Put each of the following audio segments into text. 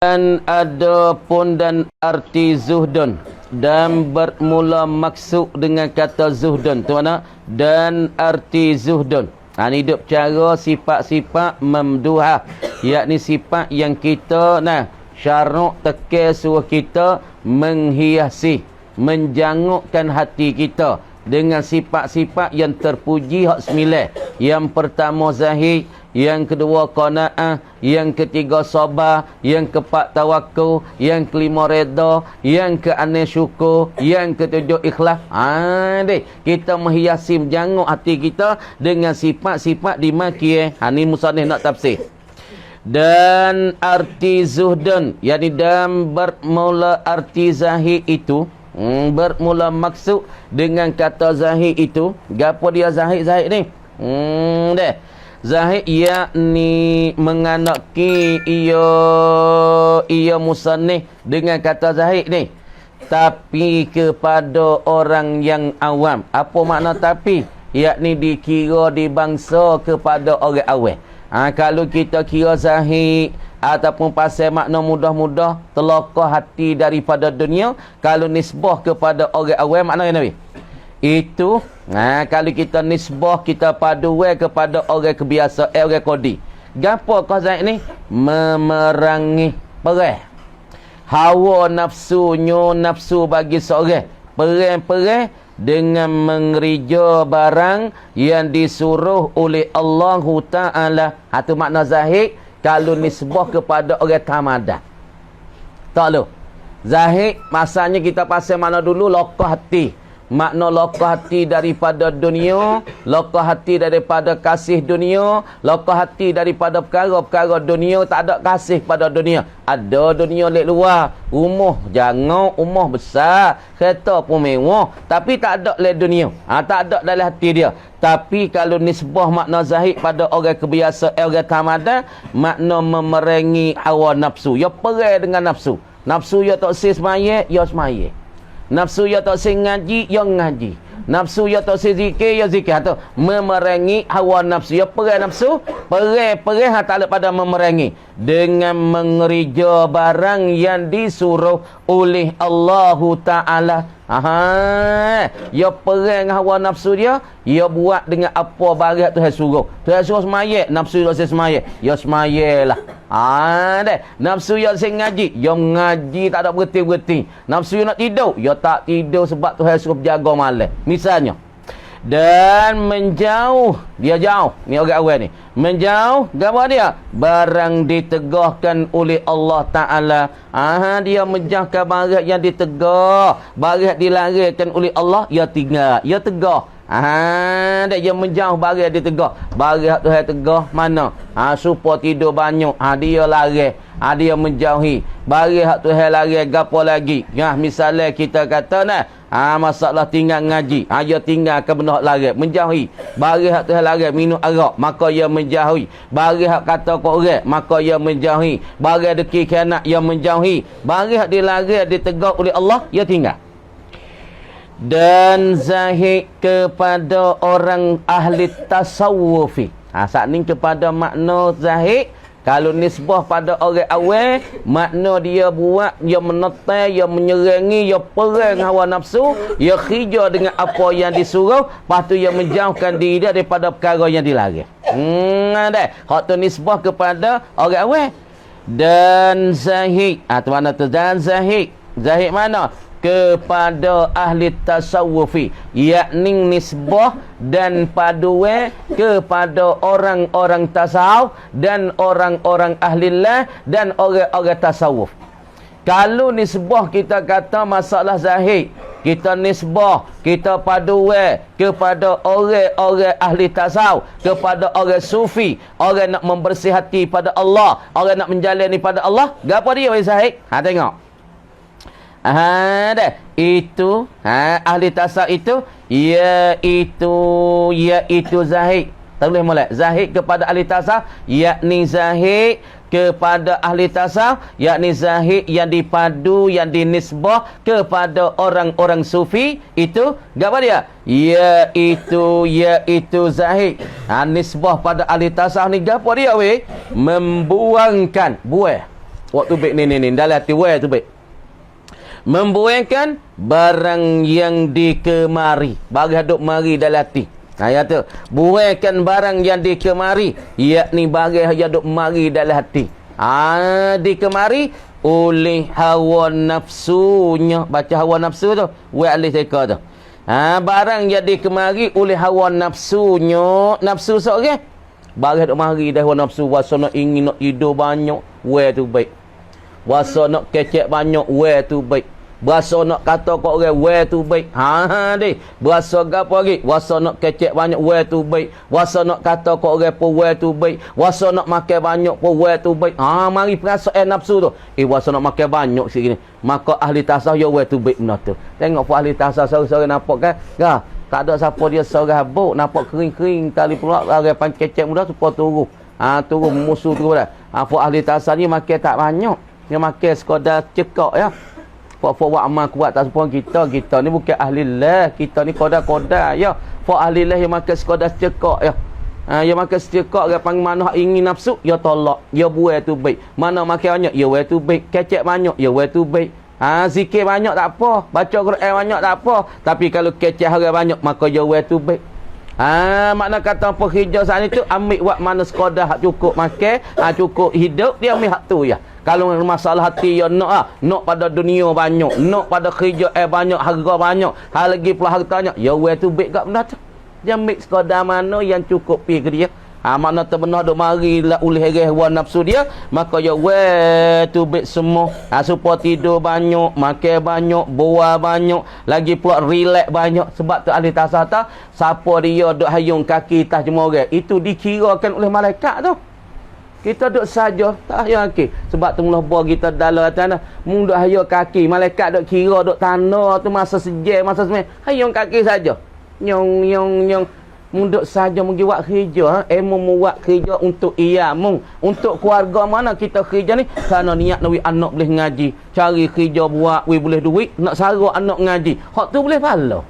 Dan adapun dan arti zuhdun dan bermula maksud dengan kata zuhdun tu mana? Dan arti zuhdun, ini hidup cara sifat-sifat memduha, yakni sifat yang kita syarak teke suruh kita menghiasi, menjangukkan hati kita dengan sifat-sifat yang terpuji hak sembilan. Yang pertama zahid, yang kedua qanaah, yang ketiga sabar, yang keempat tawakul, yang kelima redha, yang keenam syukur, yang ketujuh ikhlas. Kita menghiasi, menjanguk hati kita dengan sifat-sifat dimaki. Ni musannif nak tafsir. Dan arti zuhdun, yakni dan bermula arti zahid itu, bermula maksud dengan kata zahid itu. Gapo dia zahid ni? Zahid yakni menganaki ia musannif dengan kata zahid ni, tapi kepada orang yang awam. Apa makna tapi? Yakni dikira dibangsa kepada orang awam. Kalau kita kira zahid ataupun pasal makna mudah-mudah, terlokah hati daripada dunia, kalau nisbah kepada orang awam makna Nabi itu, kalau kita nisbah, kita paduai kepada orang kebiasaan, orang kodi. Gapo kau zahid ni? Memerangi perang hawa nafsunya, nafsu bagi seorang, perang-perang dengan mengerja barang yang disuruh oleh Allah Ta'ala. Itu makna zahid kalau nisbah kepada orang tamadah. Tak lu zahid masanya kita pasal mana dulu? Lokah hati. Makna lokah hati daripada dunia, lokah hati daripada kasih dunia, lokah hati daripada perkara-perkara dunia. Tak ada kasih pada dunia. Ada dunia lek luar, rumah jangan, rumah besar, kereta pun mewah, tapi tak ada lek dunia. Tak ada dalam hati dia. Tapi kalau nisbah makna zahid pada orang kebiasaan, orang tamadan, makna memerangi hawa nafsu. Ya perang dengan nafsu. Nafsu ya tak semaya, ya semaya. Nafsu ya tak ngaji, ya ngaji. Nafsu ya tak zikir, ya zikir. Atau memerangi hawa nafsu. Ya perang nafsu, perang tak ada pada memerangi dengan mengerja barang yang disuruh oleh Allah Ta'ala. Ya perang hawa nafsu dia, ya buat dengan apa barat Tuhan suruh. Tuhan suruh semaya, nafsu dia semaya, ya semayalah. Nafsu ya ngaji, ya ngaji, tak ada berhenti-berhenti. Nafsu nak tidur, ya tak tidur sebab Tuhan suruh jaga malam. Misalnya. Dan menjauh, dia jauh ni orang awal ni, menjauh apa dia? Barang ditegahkan oleh Allah Ta'ala. Dia menjauhkan barang yang ditegah, barang dilarangkan oleh Allah, ya tinggal, ya tegah. Dia menjauh barang ditegah. Barang Tuhan tegah mana? Supaya tidur banyak, dia larang. Dia menjauhi. Barang hak Tuhan larang gapo lagi? Misalnya kita kata masalah tinggal ngaji, dia tinggalkan benda hak larang, menjauhi. Barang hak Tuhan larang minum arak, maka ia menjauhi. Barang hak kata kau orang, maka ia menjauhi. Barang deki khianat, ia menjauhi. Barang hak dilarang ditegak oleh Allah, ia tinggal. Dan zahid kepada orang ahli tasawufi. Saat ni kepada makna zahid, kalau nisbah pada orang awal, makna dia buat, dia menentang, dia menyerangi, dia perang hawa nafsu, dia khija dengan apa yang disuruh, lepas tu dia menjauhkan diri dia daripada perkara yang dilarang. Hak tu nisbah kepada orang awal. Dan zahid, tu mana tu? Dan zahid, zahid mana? Kepada ahli tasawufi, yakni nisbah dan paduai kepada orang-orang tasawuf dan orang-orang ahlillah dan orang-orang tasawuf. Kalau nisbah kita kata masalah zahid, kita nisbah, kita paduai kepada orang-orang ahli tasawuf, kepada orang sufi, orang nak membersih hati pada Allah, orang nak menjalani pada Allah. Gapo dia zahid? Tengok. Itu ahli tasawuf itu, iaitu zahid. Tulis mulai. Zahid kepada ahli tasawuf, yakni zahid kepada ahli tasawuf, yakni zahid yang dipadu, yang dinisbah kepada orang-orang sufi. Itu apa dia? Iaitu zahid. Nisbah pada ahli tasawuf ni apa dia weh? Membuangkan, buang Waktu baik ni dalam hati we tu baik. Membuangkan barang yang dikemari. Bagi hadap mari dalam hati. Ya tu. Buangkan barang yang dikemari. Yakni bagi hadap mari dalam hati. Dikemari oleh hawa nafsunya. Baca hawa nafsu tu. We alih teka tu. Barang yang dikemari oleh hawa nafsunya. Nafsu seorang. Bagi hadap mari dah hawa nafsu. Wasa nak ingin nak hidup banyak. We tu baik. Wasa nak kecek banyak. We tu baik. Berasa nak kata kat orang, we tu baik. Deh. Berasa gapo lagi? Wasa nak kecek banyak, we tu baik. Wasa nak kata kat orang pun, we tu baik. Wasa nak makan banyak pun, we tu baik. Mari perasaan nafsu tu. Wasa nak makan banyak sikit ni. Maka ahli tasawuf, ya we tu baik benar tu. Tengok pun ahli tasawuf, sore-sore nampak kan? Tak ada siapa dia seorang habuk. Nampak kering-kering, tali pula, orang pancecek muda, supaya turun. Turun musuh tu dah. Apa ahli tasawuf ni makan tak banyak. Dia makan sekadar cekak ya. Fak amal kuat tak sepuluh kita ni bukan ahli lah, kita ni koda-koda ya. Fak ahli lah yang makan sekadar cekak ya. Yang makan secekak dia panggil mana ingin nafsu ya tolak, ya buat tu baik. Mana makan banyak ya buat tu baik, kecek banyak ya buat tu baik. Zikir banyak tak apa, baca Quran banyak tak apa, tapi kalau kecek hari banyak maka ya buat tu baik. Makna kata apa hijau saat itu ambil buat mana sekadar hak cukup makan, cukup hidup, dia ambil hak tu ya. Kalau masalah hati ya nak pada dunia banyak, nak pada kerja banyak, harga banyak, hal lagi pula hartanya, ya we tu baik gak benda tu. Dia ambil sekadar mana yang cukup pi ke dia. Makna terbenar duk mari lah oleh hawa nafsu dia, maka ya we tu baik semua. Supaya tidur banyak, makan banyak, buah banyak, lagi pula relax banyak. Sebab tu ahli tasawuf siapa dia duk hayung kaki tas jemaah orang, itu dikirakan oleh malaikat tu. Kita duduk saja, tak hayang kaki. Sebab tu mula buah kita dalam tanah. Mung duduk hayang kaki. Malaikat duduk kira, duduk tanah tu masa sejam, masa semai. Hayang kaki saja. Nyong. Mung duduk saja mungkin buat kerja. Mu buat kerja untuk ia mung. Untuk keluarga mana kita kerja ni. Kerana niat nak anak boleh ngaji. Cari kerja buat, boleh duit. Nak saruk anak ngaji. Hak tu boleh pahala.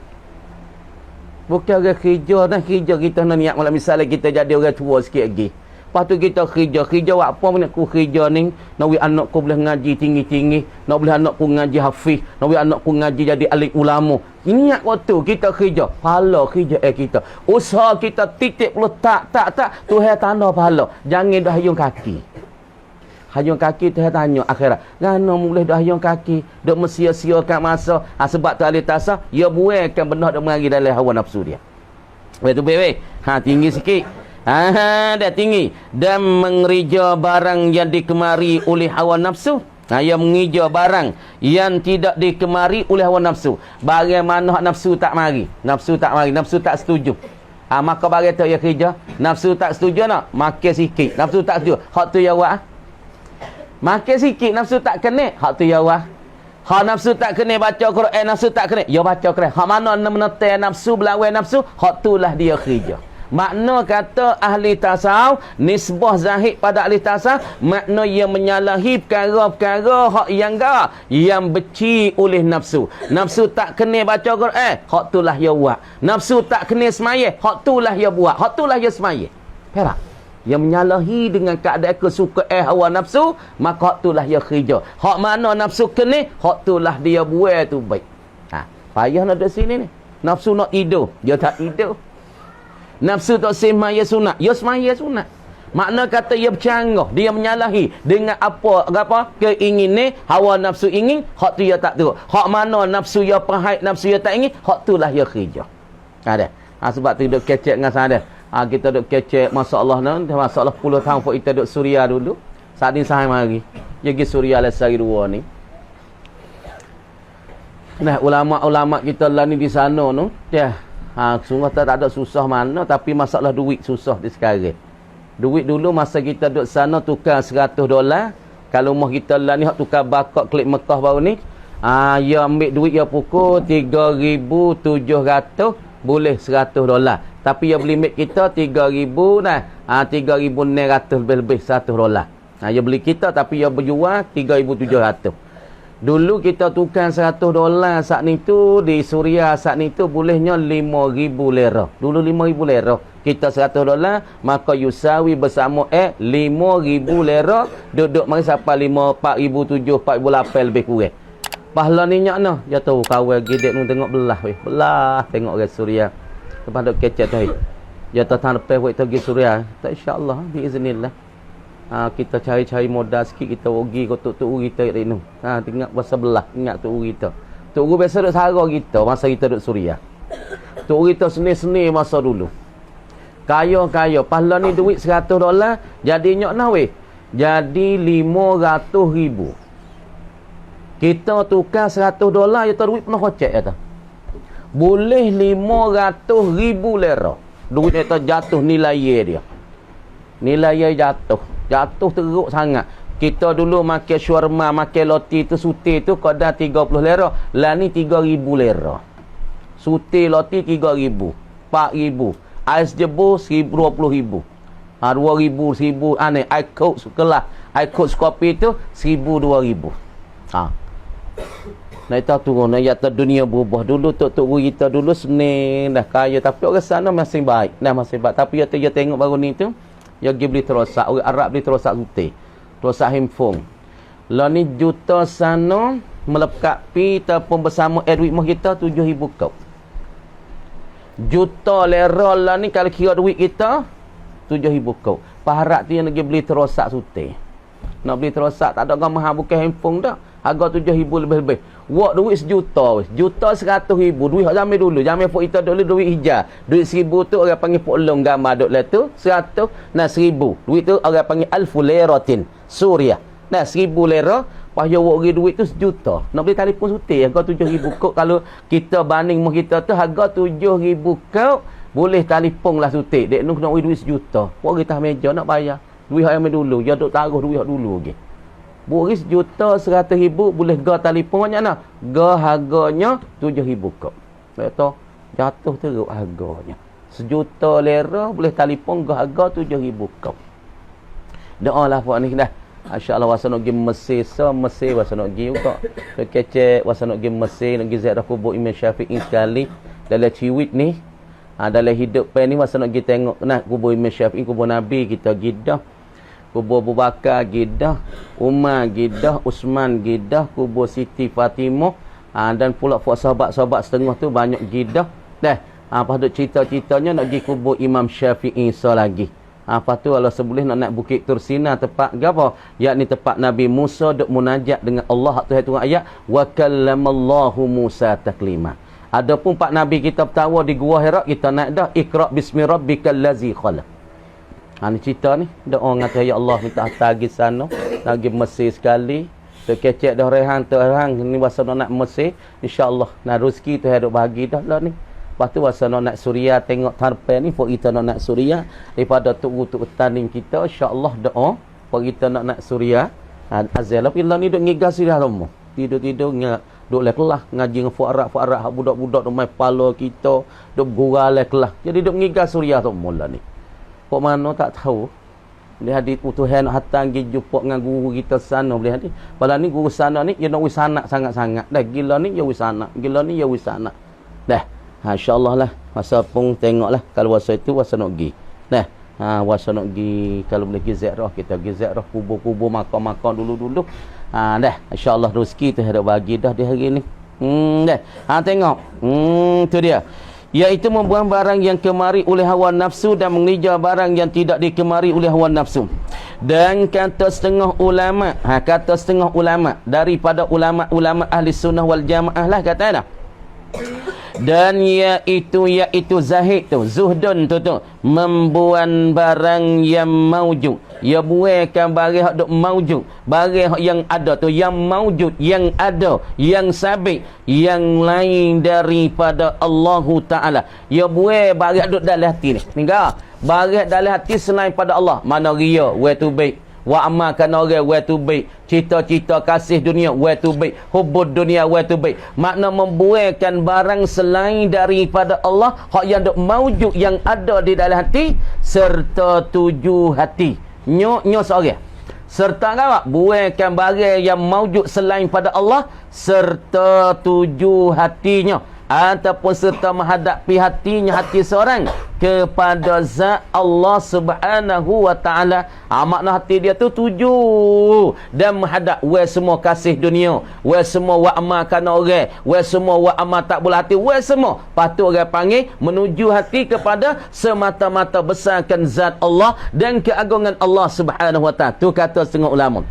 Bukan orang kerja dah. Kerja kita nak niat. Malah misalnya kita jadi orang tua sikit lagi. Lepas tu kita kerja buat apa nak ku kerja ni, nak we anak ku boleh ngaji tinggi-tinggi, nak boleh anak ku ngaji hafiz, nak we anak ku ngaji jadi alim ulama. Ini waktu kita kerja, pahala kerja kita. Usaha kita titik perlu tak Tuhan tanda pahala. Jangan dah hayung kaki. Hayung kaki Tuhan tanya akhirat. Ngana boleh dah hayung kaki, dak mesia-siakan masa. Sebab tu ahli tasawuf, ya buangkan benar dak mari dalam hawa nafsu dia. Betul baik. Tinggi sikit. Dah tinggi. Dan mengerja barang yang dikemari oleh hawa nafsu. Yang mengerja barang yang tidak dikemari oleh hawa nafsu. Bagaimana nafsu tak mari? Nafsu tak setuju. Maka bagi tu ya kerja. Nafsu tak setuju nak? Makan sikit. Nafsu tak setuju. Hak tu ya awak. Makan sikit. Nafsu tak kena. Hak tu ya awak. Hak nafsu tak kena baca Quran. Nafsu tak kena. Ya baca Quran. Hak mana menetai nafsu, berlawan nafsu. Hak tu lah dia kerja. Makna kata ahli tasawuf, nisbah zahid pada ahli tasawuf, makna ia menyalahi perkara-perkara hak yang beci oleh nafsu. Nafsu tak kena baca Quran, hak itulah ia buat. Nafsu tak kena semaya, hak itulah ia buat. Hak itulah ia semaya. Perak. Yang menyalahi dengan keadaan kesukaan hawa nafsu, maka hak itulah ia kerja. Hak mana nafsu kena, hak itulah dia buat tu baik. Payah nak duduk sini ni. Nafsu nak tidur, dia tak tidur. Nafsu tak semaya sunat, ya semaya sunat. Makna kata ia bercanggah, dia menyalahi dengan apa keinginan hawa nafsu ingin, hak tu ia tak tahu. Hak mana nafsu ia perhait, nafsu ia tak ingin, hak itulah ia kerja. Ada. Sebab tu duk kecek dengan sana. Kita duk kecek masalah masalah 10 tahun kita duk Suria dulu. Saat ni sahai mari. Jadi Suria Lesari 2 ni. Nah, ulama-ulama kita lah ni di sana tu, dia sungguh tak ada susah mana, tapi masalah duit susah di sekarang. Duit dulu masa kita duduk sana tukar $100. Kalau mah kita lah ni hak tukar bakak klik Mekah baru ni, dia ambil duit dia pukul 3,700, boleh $100. Tapi dia beli mic kita 3,000 nah. 3,900 lebih $100. Dia beli kita tapi dia berjual 3,700. Dulu kita tukar $100 saat ni tu di Suria saat ni tu bolehnya 5,000 lira. Dulu 5,000 lira. kita $100, maka yusawi bersama 5,000 lira. Duduk mari sampai 4,007, 4,008 lebih kurang. Pahala ni nyak noh, dia tahu kawan gidek nu tengok belah weh. Belah tengok ke Suria. Lepas dok kecek tu. Dia tahu tahun lepas buat pergi Suria. Tak insya-Allah biiznillah. Kita cari-cari modal sikit kita rugi kotok tu kita kat sini. Tengok bahasa belah, ingat tu kita. Tu biasa duk sara kita masa kita duk Suria. Tu kita seni-seni masa dulu. Kaya-kaya. Pahala ni duit $100 jadi nyak nah weh. Jadi 500,000. Kita tukar $100 ya duit pernah kocek kata. Boleh 500,000 lira. Duit itu jatuh nilai dia. Nilai jatuh. Jatuh teruk sangat. Kita dulu makan shawarma, makan roti tu suti tu kadar 30 lira. Lah ni 3,000 lira. Suti roti 3,000, 4,000. Ais jebu 20,000. 2,000, 1,000 aneh. Air coke kelas. Air coke kopi tu 1,000, 2,000. Nak tahu tu nak yata dunia berubah dulu tok kita dulu sening dah kaya tapi orang sana masih baik masih baik tapi dia tengok baru ni tu dia pergi beli terosak orang Arab beli terosak putih terosak handphone lah ni juta sana melekat pi ataupun bersama duit mah kita 7,000 kau juta lira lah ni kalau kira duit kita 7,000 kau paharak tu yang nak pergi beli terosak putih nak beli terosak tak ada mahal bukan handphone dah harga 7,000 lebih-lebih. Wak duit sejuta weh. Juta 100,000. Duit zaman dulu. Zaman pok kita dulu duit hijau. Duit 1,000 tu orang panggil pok long gambar duk lah tu. 100 nah 1,000. Duit tu orang panggil alfu liratin. Suriah. Nah 1,000 lira. Payah wak bagi duit tu sejuta. Nak beli telefon suti harga 7,000 kok. Kalau kita banding mah kita tu harga 7,000 kok. Boleh telefon lah suti. Dek nak duit sejuta. Wak kita meja nak bayar. Duit yang dulu. Dia duk taruh duit dulu lagi. Buris juta 100,000 boleh ga telefon banyak nak. Ga harganya 7,000 kok. Betul. Jatuh teruk harganya. $1,000 lira boleh telefon ga harga 7,000 kok. Doalah puak ni dah. Insya-Allah wasa nak pergi Mesir wasa nak pergi juga. Kecek wasa nak pergi Mesir nak pergi ziarah kubur Imam Syafi'i sekali dalam ciwit ni. Dalam hidup pen ni wasa nak pergi tengok nak kubur Imam Syafi'i, kubur Nabi kita gidah. Kubur Abu Bakar gidah, Umar gidah, Usman gidah, kubur Siti Fatimah dan pula sahabat-sahabat setengah tu banyak gidah. Dah. Lepas tu cerita-ceritanya nak pergi kubur Imam Syafi'i lagi. Lepas tu kalau seboleh nak Bukit Tursina tempat apa? Yakni tempat Nabi Musa duk munajat dengan Allah. Tu ayat wa kallamallahu Musa taklima. Adapun pak Nabi kita pertama di Gua Hira kita naik dah Iqra bismi rabbikal ladzi khalaq. Ni cerita ni doa ngata ya Allah minta tagih sana lagi Mesir sekali tu kecek dah rehan tu rehan ni wasa nak Mesir insya-Allah nak rezeki tu hidup bagi dah lah ni. Lepas tu wasa nak Suria tengok tarpe ni pok kita nak Suria daripada tu tanding kita insya-Allah doa pok kita nak Suria azal bila ni duk ngigas dah semua tidur-tidur duk lek kelah ngaji dengan fuarak budak-budak duk mai pala kita duk gurau lek kelah jadi duk ngigas Suria semua lah ni. Kok mana tak tahu. Boleh hadis Tuhan nak hatang pergi jumpa dengan guru kita sana boleh hadis. Pada ni guru sana ni dia nak wis anak sangat-sangat. Dah gila ni dia wis anak. Gila ni dia wis anak. Dah. Insya-Allah lah. Masa pun tengoklah kalau wasa itu wasa nak pergi. Dah. Wasa nak pergi kalau boleh pergi ziarah kita pergi ziarah kubur-kubur makam-makam dulu-dulu. Dah. Insya-Allah rezeki tu ada bagi dah di hari ni. Dah. Tengok. Tu dia. Iaitu membuang barang yang kemari oleh hawa nafsu dan mengejar barang yang tidak dikemari oleh hawa nafsu. Dan kata setengah ulama, daripada ulama-ulama ahli sunnah wal jamaah lah kata dah. Dan iaitu zahid tu, zuhdun tu membuang barang yang maujud. Ya buaikan barang hak duk maujud, barang hak yang ada tu yang maujud, yang ada, yang sabit, yang lain daripada Allah Taala. Ya buai barang duk dalam hati ni. Tinggal barang dalam hati selain pada Allah. Mana ria, wa tu baik. Wa amalkan orang wa tu baik. Cita-cita kasih dunia wa tu baik. Hubud dunia wa tu baik. Makna membuaikan barang selain daripada Allah hak yang duk maujud yang ada di dalam hati serta tuju hati. Nyo seorang. Serta apa? Buaikan barang yang maujud selain pada Allah serta tuju hatinya. ataupun serta menghadapi hati seorang kepada zat Allah Subhanahu wa taala. Makna hati dia tu tuju dan menghadap we semua kasih dunia, we semua wa amalkan orang, we semua wa amal tak boleh hati, we semua patut orang panggil menuju hati kepada semata-mata besarkan zat Allah dan keagungan Allah Subhanahu wa taala. Tu kata setengah ulama.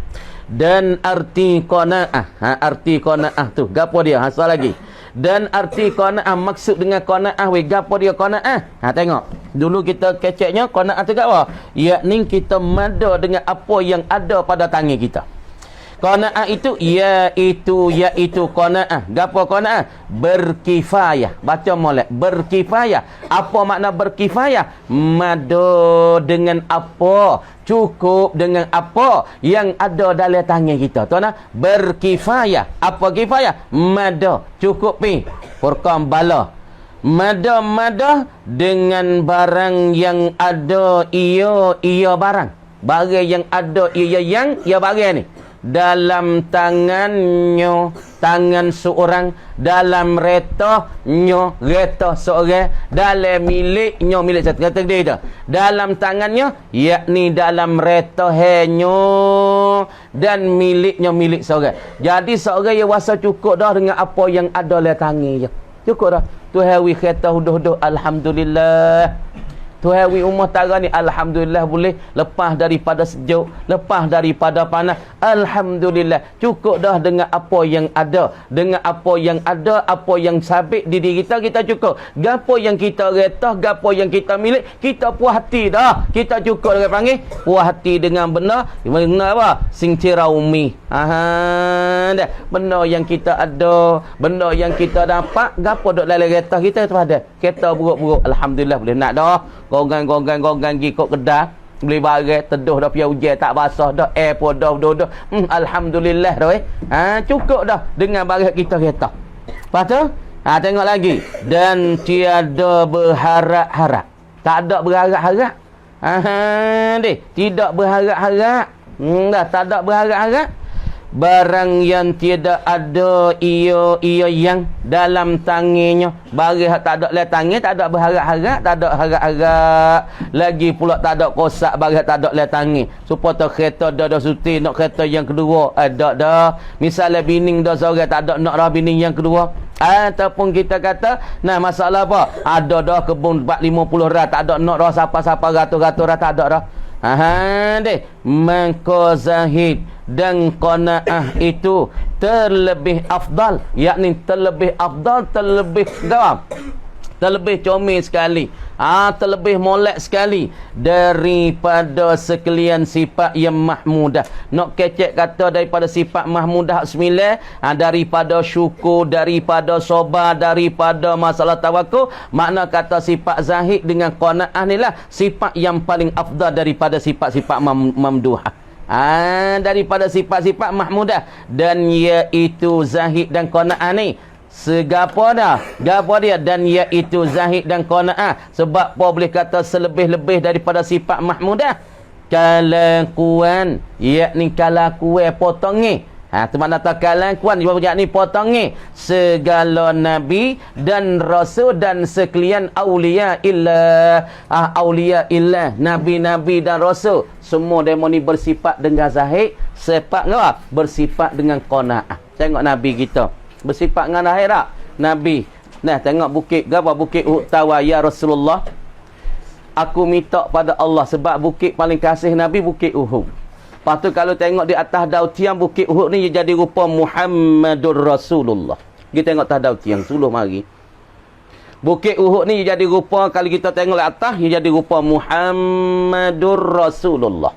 Dan arti qanaah, arti qanaah tu gapo dia? Asal lagi. Dan arti qanaah, maksud dengan qanaah we gapo dia qanaah? Tengok. Dulu kita keceknya qanaah tu gapo? Yakni kita mada dengan apa yang ada pada tangan kita. Qanaah itu iaitu qanaah. Gapo qanaah? Berkifayah. Baca molek. Berkifayah. Apa makna berkifayah? Mada dengan apa, cukup dengan apa yang ada dalam tangan kita. Tuan, berkifayah. Apa kifayah? Mada, cukup pi. Furqan bala. Mada dengan barang yang ada ia barang. Barang yang ada ia barang ni. Dalam tangannya, tangan seorang, dalam retanya, reta seorang, dalam miliknya, milik satu. Kata dia itu. Dalam tangannya, yakni dalam retanya dan miliknya, milik seorang. Jadi seorang yang wasa cukup dah dengan apa yang ada dalam tangan je. Cukup dah. Tuhan wi kata huduh-huduh, alhamdulillah. Tuhan wi umur tara ni, alhamdulillah boleh lepas daripada sejuk, lepas daripada panas. Alhamdulillah, cukup dah dengan apa yang ada. Dengan apa yang ada, apa yang sabit di diri kita cukup. Gapo yang kita retah, gapo yang kita milik, kita puas hati dah. Kita cukup dengan panggil puas hati dengan benda apa? Sing ciraumi. Dah. Benda yang kita ada, benda yang kita dapat, gapo dok dalam retah kita tu ada. Kita buruk-buruk, alhamdulillah boleh nak dah. Gonggang pergi kok kedah beli barang teduh dah pia hujan tak basah dah, air pun dah duduk. Alhamdulillah dah cukup dah dengan barang kita kereta. Lepas tu tengok lagi, dan tiada berharap-harap. Tak ada berharap-harap. Tidak berharap-harap. Dah tak ada berharap-harap. Barang yang tiada ada ia yang dalam tangannya. Barang tak ada dalam tangan, tak ada berharap-harap, tak ada harap-harap. Lagi pula tak ada kosak, barang tak ada dalam tangan. Supaya kereta dah suti nak kereta yang kedua, ada dah. Misalnya bining dah seorang tak ada nak dah bining yang kedua. Ataupun kita kata, nah masalah apa? Ada dah kebun 450 rat, tak ada nak dah siapa-siapa ratus-ratus rat, tak ada dah. Maka zahid dan qanaah itu terlebih afdal, yakni terlebih afdal, terlebih dalam, terlebih comel sekali, terlebih molek sekali daripada sekalian sifat yang mahmudah. Nak kecek kata daripada sifat mahmudah sembilan, daripada syukur, daripada sabar, daripada masalah tawakul. Makna kata sifat zahid dengan qanaah ni lah sifat yang paling afdal daripada sifat-sifat mamduhah. Daripada sifat-sifat mahmudah. Dan iaitu zahid dan qanaah ni segapo dah, gapo dia, dan iaitu zahid dan qanaah. Sebab apa boleh kata selebih-lebih daripada sifat mahmudah? Kalakuan, yakni kalakuan potongi. Tu makna kalakuan yakni potongi segala nabi dan rasul dan sekalian aulia illah. Aulia illah, nabi-nabi dan rasul, semua demo ni bersifat dengan zahid, sifat apa? Bersifat dengan qanaah. Tengok nabi kita bersifat dengan akhirat. Nabi, nah tengok bukit apa? Bukit Uhud Tawa, ya Rasulullah, aku minta pada Allah sebab bukit paling kasih Nabi bukit Uhud. Lepas tu kalau tengok di atas daun tiang bukit Uhud ni dia jadi rupa Muhammadur Rasulullah. Kita tengok atas daun tiang suluh mari. Bukit Uhud ni dia jadi rupa, kalau kita tengok di atas dia jadi rupa Muhammadur Rasulullah.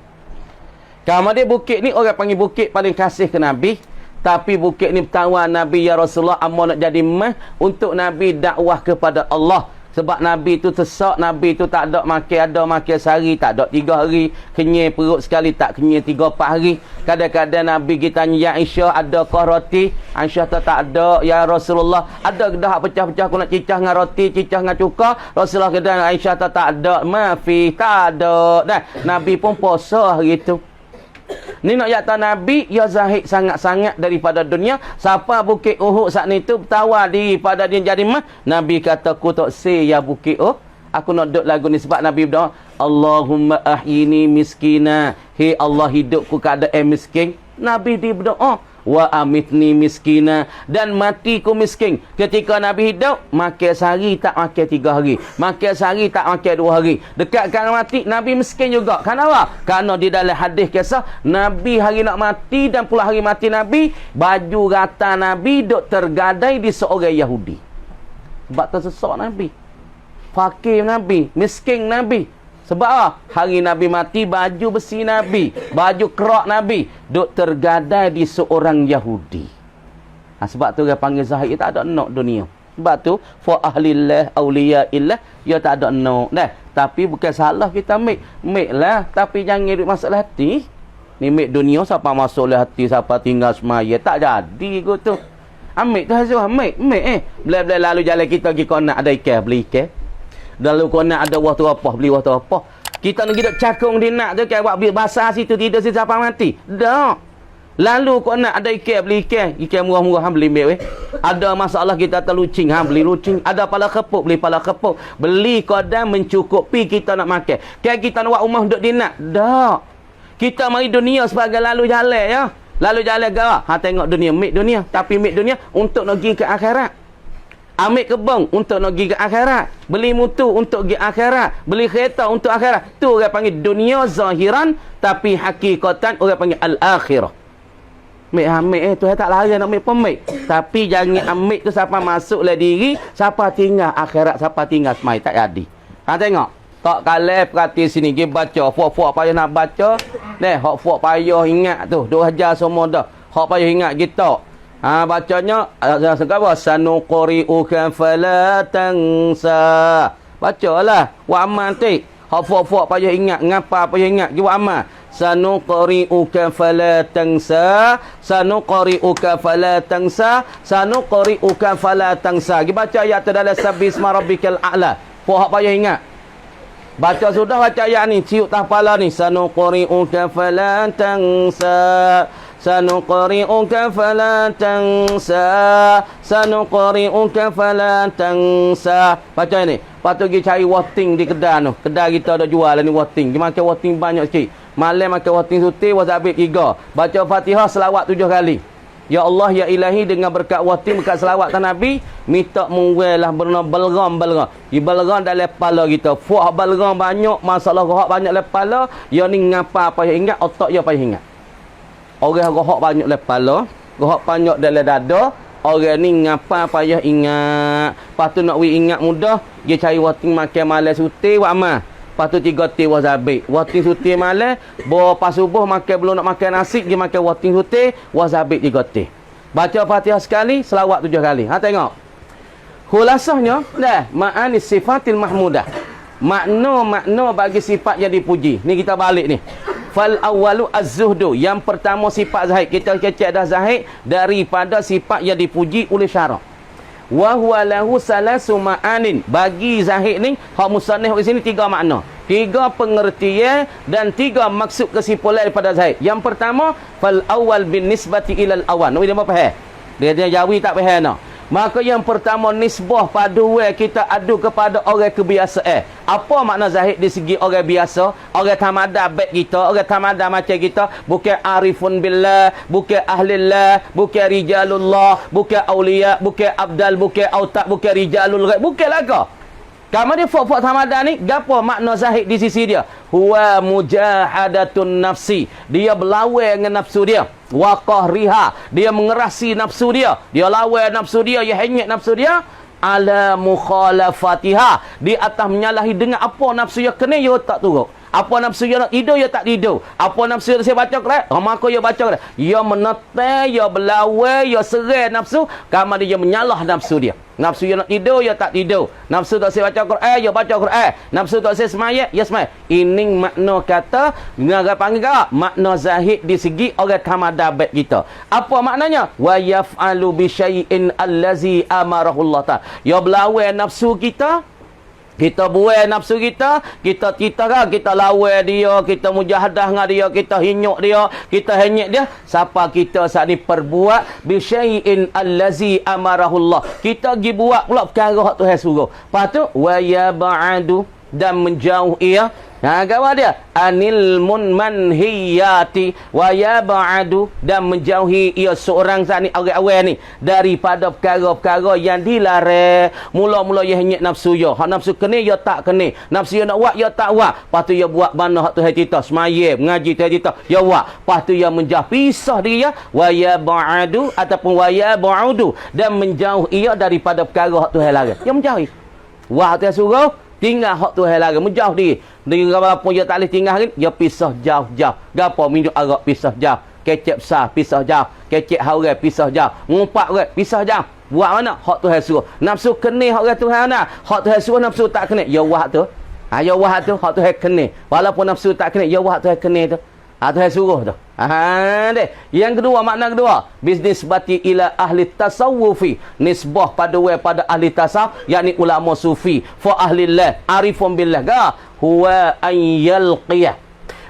Kemudian bukit ni orang panggil bukit paling kasih ke Nabi. Tapi bukit ni bertawar Nabi, ya Rasulullah, amma nak jadi mah untuk Nabi dakwah kepada Allah. Sebab Nabi tu tesak, Nabi tu tak ada makan sehari, tak ada 3 hari, kenyai perut sekali, tak kenyai 3-4 hari. Kadang-kadang Nabi kita tanya, ya Aisyah, adakah roti? Aisyah tak ada, ya Rasulullah. Ada dah pecah-pecah aku nak cicah dengan roti, cicah dengan cuka. Rasulullah kata, Aisyah tak ada, maafi, tak ada. Dah, Nabi pun puasa hari tu. Ni nak yata Nabi, ya zahid sangat-sangat daripada dunia. Siapa Bukit Uhud saat ni tu tawar diri pada dia jadi mah. Nabi kata, ku tak say ya Bukit Uhud. Aku nak duduk lagu ni sebab Nabi berdoa, Allahumma ahyini miskina. Hei Allah, hidupku keadaan miskin. Nabi dia berdoa, wa amitni miskina, dan matiku miskin. Ketika Nabi hidup, makan sehari tak makan 3 hari, makan sehari tak makan 2 hari. Dekat kan mati, Nabi miskin juga. Kenapa? Kerana di dalam hadis kisah, Nabi hari nak mati dan pula hari mati Nabi, baju rata Nabi duk tergadai di seorang Yahudi. Sebab tersesak Nabi, fakir Nabi, miskin Nabi. Sebab apa? Hari Nabi mati, baju besi Nabi, baju kerak Nabi duk tergadai di seorang Yahudi. Sebab tu dia panggil zahid, tak ada nak dunia. Sebab tu fa ahlillah auliyaillah, dia tak ada nak dah. Tapi bukan salah kita mik lah, tapi jangan duk masalah hati. Ni mik dunia, siapa masuk le hati, siapa tinggal semaya, tak jadi kot tu. Amik tu hasil amik bela-bela lalu jalan kita pergi kau nak ada ikan, beli ikan. Lalu kau nak ada waktu apa, beli waktu apa. Kita nak hidup cakung di nak tu, kayak buat basah situ, tidur situ siapa mati. Tak. Lalu kau nak ada ikan, beli ikan. Ikan murah-murah, beli mek. Ada masalah kita terlucing, beli lucing. Ada pala kepuk, beli pala kepuk. Beli kodam mencukupi kita nak makan. Kayak kita nak buat rumah duduk di nak. Tak. Kita mari dunia sebagai lalu jalan ya. Lalu jalan gerak. Tengok dunia, mik dunia. Tapi mik dunia untuk nak pergi ke akhirat. Ambil kebun untuk nak pergi ke akhirat. Beli mutu untuk pergi akhirat. Beli kereta untuk akhirat. Tu orang panggil dunia zahiran. Tapi hakikatan orang panggil al-akhirah. Ambil tu tak layan nak ambil pemik. Tapi jangan ambil tu siapa masuk lah diri. Siapa tinggal akhirat. Siapa tinggal semai. Tak jadi. Tengok. Tak kalah perhati sini. Pergi baca. Fuak-fuak payah nak baca. Hak-fuak payah ingat tu. 2 ajar semua dah. Hak payah ingat kita. Bacanya apa? Sanuqri'uka fala tansa. Bacalah wa aman ti. Hak fuak payah ingat, ngapa payah ingat? Gi wa aman. Sanuqri'uka fala tansa. Sanuqri'uka fala tansa. Sanuqri'uka fala tansa. Gi baca ayat tu dalam sabisma rabbikal a'la. Fuak payah ingat. Baca sudah baca ayat ni, ciut tah kepala ni. Sanuqri'uka fala tansa. Sanuqri'uka fala tansa. Sanuqri'uka fala tansa. Baca ni. Lepas tu pergi cari wating di kedai tu. Kedai kita ada jual ni wating. Dia makan wating banyak sikit. Malam makan wating suti, wazabit 3. Baca Fatihah selawat 7 kali. Ya Allah, ya Ilahi, dengan berkat wating, berkat selawat tan Nabi, minta mengwelah berna balgam. Di balgam dalam kepala kita. Fuah balgam banyak, masalah rohak banyak dalam kepala. Ya ni ngapa payah ingat, otak ya payah ingat. Orang rohak banyak dalam kepala, rohak banyak dalam dada. Orang ni ngapa payah ingat. Lepas tu nak ingat mudah, dia cari wating makan malam suti, buat amal. Lepas tu 3 ti wazabik. Wating suti malam, bawa pas subuh makan, belum nak makan nasi, dia makan wating suti, wazabik 3 ti. Baca Fatihah sekali, selawat 7 kali. Tengok. Khulasahnya, ma'ani sifatil mahmudah. Makna bagi sifat yang dipuji. Ni kita balik ni. Fal awwalu az-zuhdu. Yang pertama sifat zahid. Kita cek dah zahid daripada sifat yang dipuji oleh syarak. Wa huwa lahu salasu ma'anin. Bagi zahid ni, hak musannif di sini 3 makna. 3 pengertian dan 3 maksud kesimpulan daripada zahid. Yang pertama, fal awwal bin nisbati ilal awan. Dia apa faham? Dia jawi tak faham no. Maka yang pertama, nisbah paduan kita adu kepada orang kebiasaan. Apa makna zahid di segi orang biasa? Orang tamada baik kita, orang tamada macam kita. Bukan arifun billah, bukan ahlillah, bukan rijalullah, bukan awliya, bukan abdal, bukan autak, bukan rijalul ghaib. Bukan laga. Kamu dia fok-fok tamada ni, gapo makna zahid di sisi dia? Huwa mujahadatun nafsi. Dia berlawan dengan nafsu dia. Wa qahriha. Dia mengerasi nafsu dia. Dia lawan nafsu dia, dia hanyut nafsu dia. Ala mukhalafatiha. Di atas menyalahi dengan apa nafsu dia kena, dia tak turut. Apa nafsu dia nak tidur, dia tak tidur. Apa nafsu dia saya baca Quran, maka dia baca Quran. Dia menetai, dia berlawan, dia serai nafsu, kerana dia menyalah nafsu dia. Nafsu dia nak tidur, dia tak tidur. Nafsu tak saya baca Quran, dia baca Quran. Nafsu tak saya semayat, dia semayat. Ini makna kata, dengan panggil kata, makna zahid di segi orang tamadabat kita. Apa maknanya? Wa yaf'alu bi syai'in allazi amarahullah ta'ala. Dia berlawan nafsu kita Kita buai nafsu kita kan, kita lawan dia, kita mujahadah dengan dia, kita hinyuk dia, kita henyek dia. Siapa kita saat ni perbuat bi syai'in allazi amarahullah. Kita pergi buat pula perkara hak Tuhan suruh. Lepas tu wa yab'adu, dan menjauh ia. Apa dia? Anil manhiyati wa yab'adu, dan menjauhi ia seorang saat ni awal ni daripada perkara-perkara yang dilarang. Mula-mula ia henyek nafsu ya. Hak nafsu kena ya tak kena. Nafsu ya nak buat ya tak buat. Lepas tu ia buat mana hak Tuhan cerita, semaya mengaji Tuhan cerita, ya buat. Lepas tu ia menjauh, pisah diri ya, wa yab'adu ataupun wa yab'udu, dan menjauh ia daripada perkara hak Tuhan larang. Ia menjauhi. Wah Tuhan suruh tinggal hak Tuhan larang, menjauh diri. Dengan apa dia tak boleh tinggal ni, dia pisah jauh-jauh. Gapo minum arak pisah jauh, kecap besar pisah jauh, kecap haurai pisah jauh, ngumpat orang pisah jauh. Buat mana? Hak Tuhan suruh. Nafsu kena hak Tuhan nak. Hak Tuhan suruh nafsu tak kena. Ya wah tu. Ya wah tu hak Tuhan kena. Walaupun nafsu tak kena, ya wah Tuhan kena tu. Tuhan suruh tu. Deh. Yang kedua, makna kedua, bisnis bati ila ahli tasawufi, nisbah pada ahli tasawuf, yakni ulama sufi, fa ahlillah arifun billah ga huwa an yalqiyah,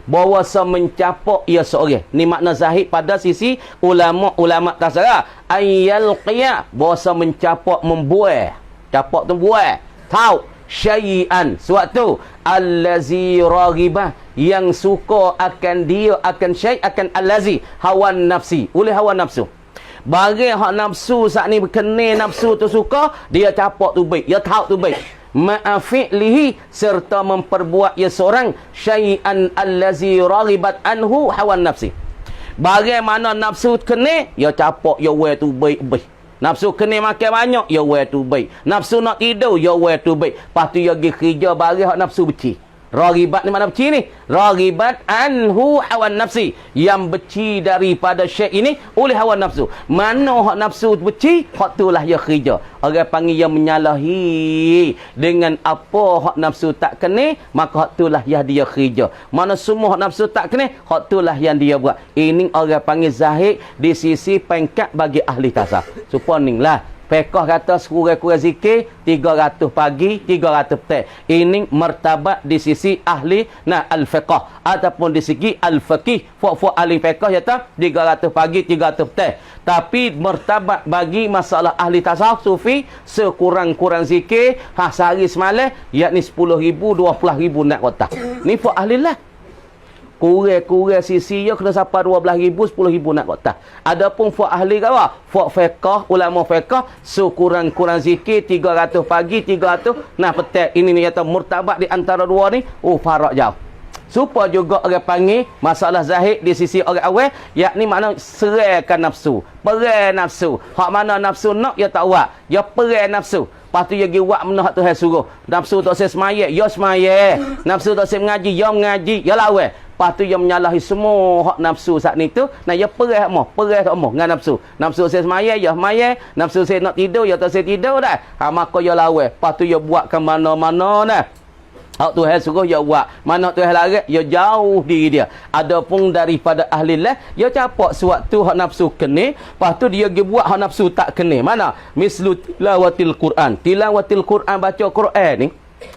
bahawa mencapak ia seorang. Ni makna zahid pada sisi ulama tasawuf, an yalqiyah, bahawa mencapak membuai, capak tu buai, tahu syai'an, suatu allazi raghibah, yang suka akan dia, akan syai', akan allazi hawan nafsi, oleh hawa nafsu. Bagi hak nafsu saat ni kena nafsu tu suka, dia capak tu baik, dia tahu tu baik. Ma'afi'lihi, serta memperbuat ia seorang syai'an allazi raghibat anhu hawan nafsi. Bagaimana nafsu kena, dia capak dia we tu baik-baik. Nafsu kena makan banyak, ya we tu baik. Nafsu nak tidur, ya we tu baik. Lepas tu dia pergi kerja bagi hak nafsu beci. Raghibat ni mana beci ni? Raghibat anhu hawan nafsi, yang beci daripada syai' ini oleh hawa nafsu. Mana hak nafsu beci, hak itulah dia kerja. Orang panggil yang menyalahi dengan apa hak nafsu tak kena, maka hak itulah yang dia kerja. Mana semua hak nafsu tak kena, hak itulah yang dia buat. Ini orang panggil zahid di sisi pengkat bagi ahli tasawuf. Suponinglah Fiqh kata sekurang-kurang zikir 300 pagi, 300 petang. Ini martabat di sisi ahli al-fiqh ataupun di segi al-fiqih. Fuk-fuk ahli fiqh kata 300 pagi, 300 petang. Tapi martabat bagi masalah ahli tasawuf sufi, sekurang-kurang zikir sehari semalam, yakni 10,000, 20,000 nak kotak. Ni fuk ahli lah. Kurang-kurang sisi dia kena sampai 12,000, 10,000 nak kotak. Adapun fuk ahli ke apa? Fuk fiqh, ulama fiqh, sekurang-kurang zikir 300 pagi, 300 nah petang. Ini ni kata murtabat di antara dua ni, farak jauh. Supaya juga orang panggil masalah zahid di sisi orang awal, yakni makna serahkan nafsu, perang nafsu. Hak mana nafsu nak, dia tak buat. Dia perang nafsu. Lepas tu dia pergi buat benda hak Tuhan suruh. Nafsu tak saya semaya, ya semaya. Nafsu tak saya mengaji, ya mengaji, ya lawan. Lepas tu dia menyalahi semua hak nafsu saat ni tu. Nah, dia perah tak mau dengan nafsu. Nafsu saya semaya, ya semaya. Nafsu saya nak tidur, ya tak saya tidur dah. Maka dia lawan. Lepas tu dia buatkan mana-mana dah. Hak Tuhan suruh dia buat. Mana Tuhan larang, dia jauh diri dia. Adapun daripada ahli lah, dia capak sewaktu hak nafsu kena, lepas tu dia pergi buat hak nafsu tak kena. Mana? Mislu tilawatil Quran. Tilawatil Quran, baca Quran ni,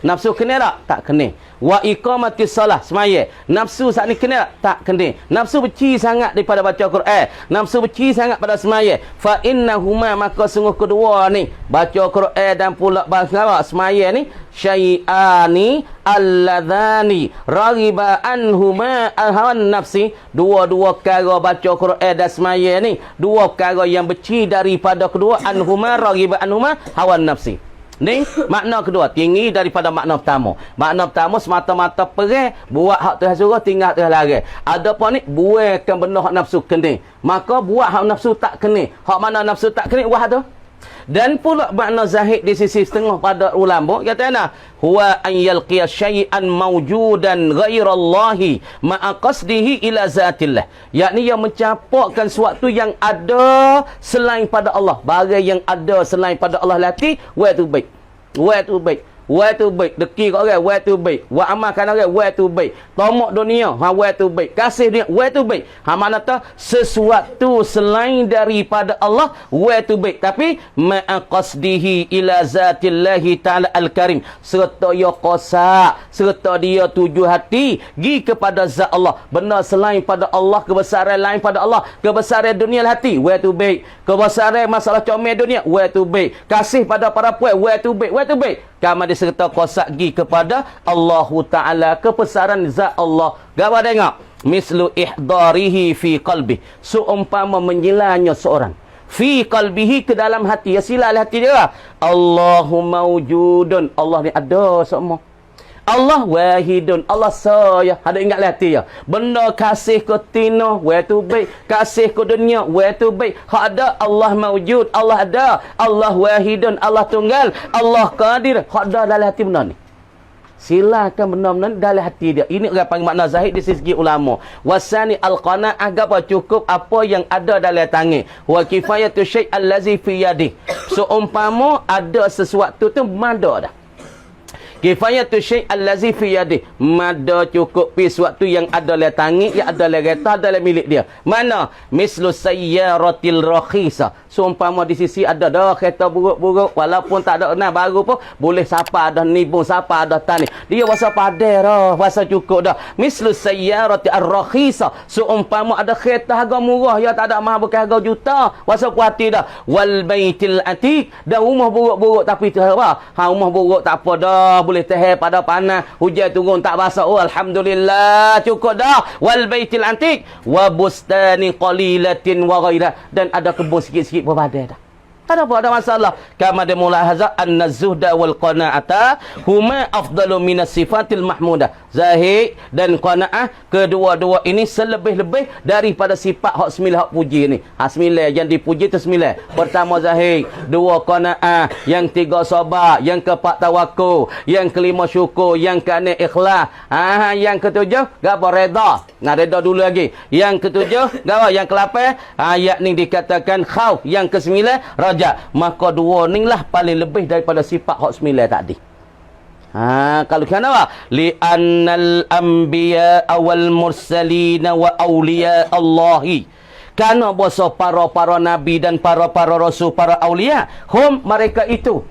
nafsu kena tak? Tak kena. Wa iqamatis salah, semaya. Nafsu saat ni kena tak? Kena. Nafsu benci sangat daripada baca Quran. Nafsu benci sangat pada semaya. Fa innahuma, maka sungguh kedua ni, baca Quran dan pula bahasa semaya ni, syai'ani alladhani raghiba anhuma hawan nafsi. Dua-dua perkara baca Quran dan semaya ni, dua perkara yang benci daripada kedua, anhuma raghiba anhuma hawan nafsi. Ni makna kedua, tinggi daripada makna pertama. Makna pertama semata-mata perang, buat hak Tuhan suruh, tinggal Tuhan larang. Adapun ni buatkan benda hak nafsu kena, maka buat hak nafsu tak kena. Hak mana nafsu tak kena, buat tu. Dan pula makna zahid di sisi setengah pada ulama kata ana huwa an yalqiya syai'an mawjudan ghairallahi ma'a qasdihi ila zatillah, yakni yang mencapakkan sesuatu yang ada selain pada Allah. Barang yang ada selain pada Allah lati, wa tu baik, wa tu baik. wa tu baik. Deki kat orang, wa tu baik. Wa amalkan orang, wa tu baik. Tamak dunia, wa tu baik. Kasih dunia, wa tu baik. Mana tu sesuatu selain daripada Allah, wa tu baik. Tapi ma'a qasdihi ila zatillahi ta'ala al-karim. Serta ia qasa, serta dia tuju hati gi kepada zat Allah. Benar selain pada Allah, kebesaran lain pada Allah, kebesaran dunia hati, wa tu baik. Kebesaran masalah comel dunia, wa tu baik. Kasih pada para puan, wa tu baik, wa tu baik. Kama diserta kosak gi kepada Allah Ta'ala, kebesaran zat Allah. Gawa tengok. Mislu ihdarihi fi qalbi. Seumpama menyilanya seorang. Fi qalbihi, ke dalam hati. Ya silal hati dia. Allahu mawjudun. Allah ni ada semua. Allah wahidun. Allah saya. Ada ingatlah hati ya. Benda kasih ke tino, wa tu baik. Kasih ke dunia, wa tu baik. Hak ada Allah mawjud. Allah ada. Allah wahidun. Allah tunggal. Allah qadir. Hak ada dalam hati benda ni. Silakan benar-benar dalam hati dia. Ini orang panggil makna zahid di sisi ulama. Wasani al-qana'ah, apa cukup apa yang ada dalam tangan. Wa kifayatu syai' allazi fi yadi. Seumpama ada sesuatu tu mada dah. Kifayatu syai' allazi fi yadi. Mada cukup pi sesuatu yang ada dalam tangan, yang ada dalam kereta, dalam milik dia. Mana? Mislu sayyaratil rakhisa. Seumpama di sisi ada dah kereta buruk-buruk, walaupun tak ada baru pun boleh siapa ada nibung, siapa ada tani. Dia wasa padai dah, wasa cukup dah. Mislu sayyarati ar-rakhisa. Seumpama ada kereta harga murah, ya tak ada mahal bukan harga juta, wasa puati dah. Wal baitil atiq, dan rumah buruk-buruk tapi tu apa? Rumah buruk tak apa dah, boleh tahan pada panas, hujan turun tak basah. Oh alhamdulillah, cukup dah. Wal baitil atiq wa bustani qalilatin wa ghairah, dan ada kebun sikit-sikit berbadai dah. Tak ada masalah. Kama de mulahazah an-zuhda wal qana'ata huma afdalu minas sifatil mahmudah. Zahid dan qana'ah, kedua-dua ini selebih-lebih daripada sifat hak sembilan hak puji ni. Sembilan yang dipuji tu sembilan. Pertama zahid, dua qana'ah, yang tiga sabar, yang keempat tawakul, yang kelima syukur, yang keenam ikhlas. Yang ketujuh gapo redha. Nah redha dulu lagi. Yang ketujuh gapo? Yang ke-8 ayat ni dikatakan khauf. Yang ke-9 raja. Maka dua ni lah paling lebih daripada sifat hak sembilan tadi. Kalau kenapa? Li'annal anbiya wal mursalin wa awliya Allahi. Karena bahasa para nabi dan para rasul, para aulia, mereka itu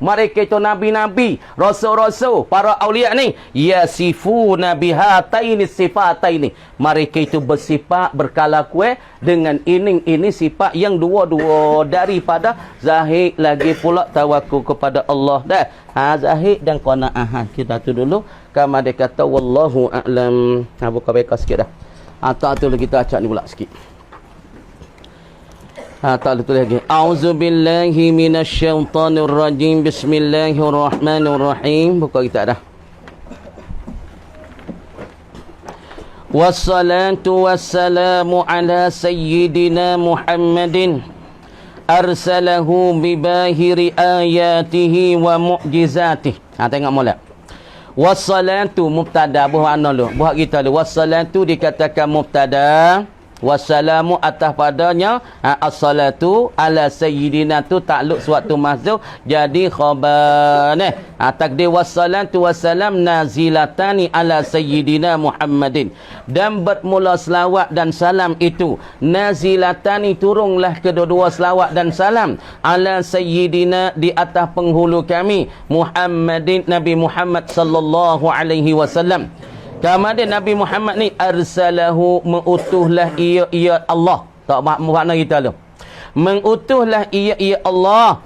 nabi-nabi, rasul-rasul, para aulia ni yasifuna bihataini sifataini. Mereka itu bersifat berkalakuan dengan ini sifat yang dua-dua daripada zahid, lagi pula tawakul kepada Allah dah. Zahid dan qanaah. Kita tu dulu. Kama dia kata wallahu a'lam. Buka beka sikit dah. Tak tu kita acak ni pula sikit. Tak betul lagi. A'udzubillahi minasyaitonirrajim. Bismillahirrahmanirrahim. Buka kita dah. Wassalatu wassalamu ala sayyidina Muhammadin arsalahu bibahiri ayatihi wa mu'jizatih. Tengok mula. Wassalatu mubtada, buah ana lu. Buah kita lu. Wassalatu dikatakan mubtada. Wassalamu atas padanya, as-salatu ala sayyidina tu takluk suatu mahzuf jadi khabar. Takdir wassalatu wassalam nazilatani ala sayyidina Muhammadin. Dan bermula selawat dan salam itu nazilatani, turunlah kedua-dua selawat dan salam ala sayyidina, di atas penghulu kami Muhammadin, Nabi Muhammad sallallahu alaihi wasallam. Kemudian Nabi Muhammad ni arsalahu, mengutuhlah ia Allah. Tak makna kita tu. Mengutuhlah ia Allah,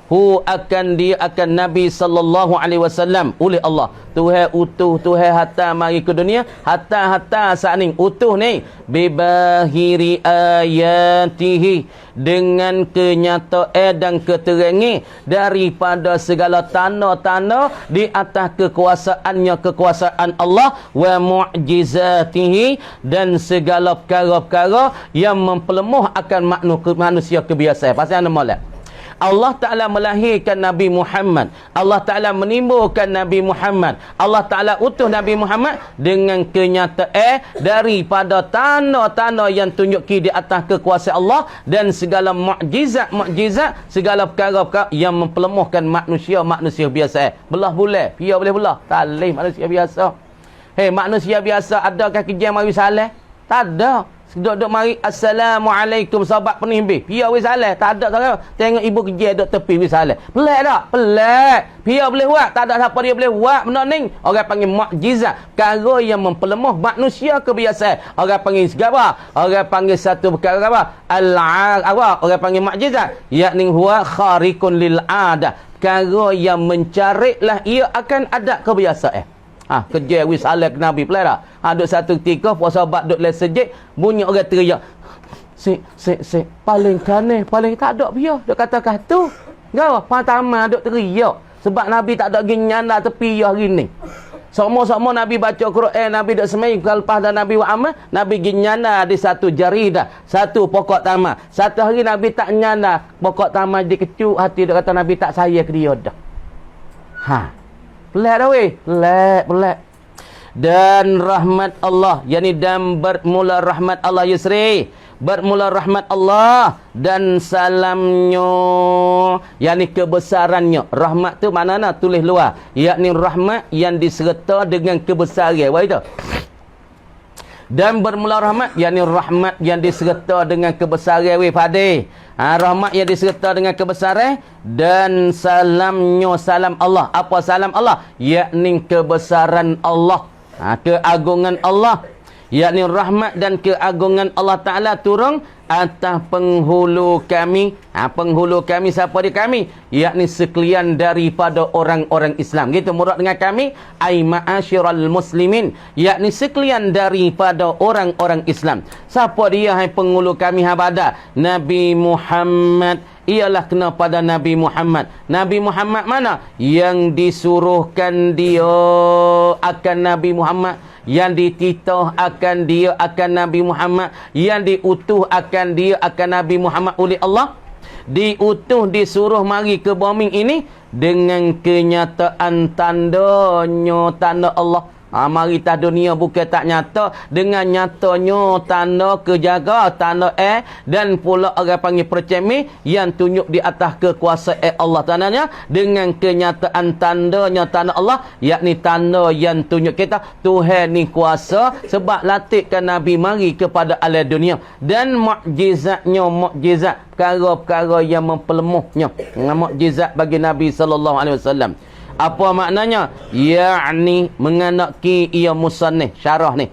dia akan Nabi sallallahu alaihi wasallam oleh Allah. Tuhan utuh, Tuhan hatta mari ke dunia, hatta saat ni utuh ni bibahiri ayatihi, dengan kenyataan dan keterangan daripada segala tanda-tanda di atas kekuasaan Allah, wa mu'jizatihi, dan segala perkara-perkara yang mempelemuh akan manusia kebiasaan. Pasal nama lah Allah Ta'ala melahirkan Nabi Muhammad. Allah Ta'ala menimbulkan Nabi Muhammad. Allah Ta'ala utuh Nabi Muhammad dengan kenyataan daripada tanda-tanda yang tunjuki di atas kekuasaan Allah dan segala mukjizat, segala perkara-perkara yang memperlemahkan manusia biasa. Belah bulan, pia boleh belah. Tak boleh manusia biasa. Manusia biasa adakah kerja mari salah? Tak ada. Duduk mari assalamualaikum sahabat penihbih. Pia wis salah, tak ada tak. Tengok ibu kerja duduk tepi wis salah. Pelik tak? Pelik. Pia boleh buat, tak ada siapa dia boleh buat benda ni. Orang panggil mukjizat, perkara yang memperlemah manusia kebiasaan. Orang panggil segala. Orang panggil satu perkara apa? Orang panggil mukjizat, yakni huwa khariqun lil adah. Perkara yang mencariklah ia akan adat kebiasaan. Kerja wis salah ke Nabi pelik tak? Duk satu ketika puasa sahabat duk les sejik, bunyi orang teriak. Sik paling kanan, paling tak ada dia. Duk kata-kata. Gawa pertama duk teriak sebab Nabi tak ada pergi nyanda tepi hari ni. Semua Nabi baca Quran, Nabi duk semai lepas dan Nabi wa amal, Nabi pergi nyanda di satu jaridah, satu pokok tamak. Satu hari Nabi tak nyanda pokok tamak di kecuk hati duk kata Nabi tak sayang ke dia dah. Pelik dah weh. Pelik. Dan rahmat Allah, yakni dan bermula rahmat Allah Yusri. Bermula rahmat Allah dan salamnya, yakni kebesarannya. Rahmat tu mana tulis luar, yakni rahmat yang diserta dengan kebesaran. Wah itu. Dan bermula rahmat, yakni rahmat yang diserta dengan kebesaran weh pade. Rahmat yang diserta dengan kebesaran dan salamnya salam Allah. Apa salam Allah? Yakni kebesaran Allah, keagungan Allah, yakni rahmat dan keagungan Allah Ta'ala turun atas penghulu kami. Penghulu kami siapa dia kami? Yakni sekalian daripada orang-orang Islam. Gitu murad dengan kami, ai ma'asyiral muslimin, yakni sekalian daripada orang-orang Islam. Siapa dia hai penghulu kami habada? Nabi Muhammad. Ialah kena pada Nabi Muhammad. Nabi Muhammad mana? Yang disuruhkan dia akan Nabi Muhammad, yang dititah akan dia akan Nabi Muhammad, yang diutuh akan dia akan Nabi Muhammad oleh Allah. Diutuh, disuruh mari ke bumi ini dengan kenyataan tandanya, tanda Allah. Mari tas dunia bukan tak nyata, dengan nyatanya tanda kejaga, tanda dan pula orang panggil percemih yang tunjuk di atas kekuasaan Allah tandanya, dengan kenyataan tandanya tanda Allah, yakni tanda yang tunjuk kita Tuhan ni kuasa sebab latihkan Nabi mari kepada alam dunia. Dan mukjizatnya, mukjizat perkara-perkara yang memperlemahnya, mukjizat bagi Nabi sallallahu alaihi wasallam. Apa maknanya? Yakni menganaki ia musannif syarah ni.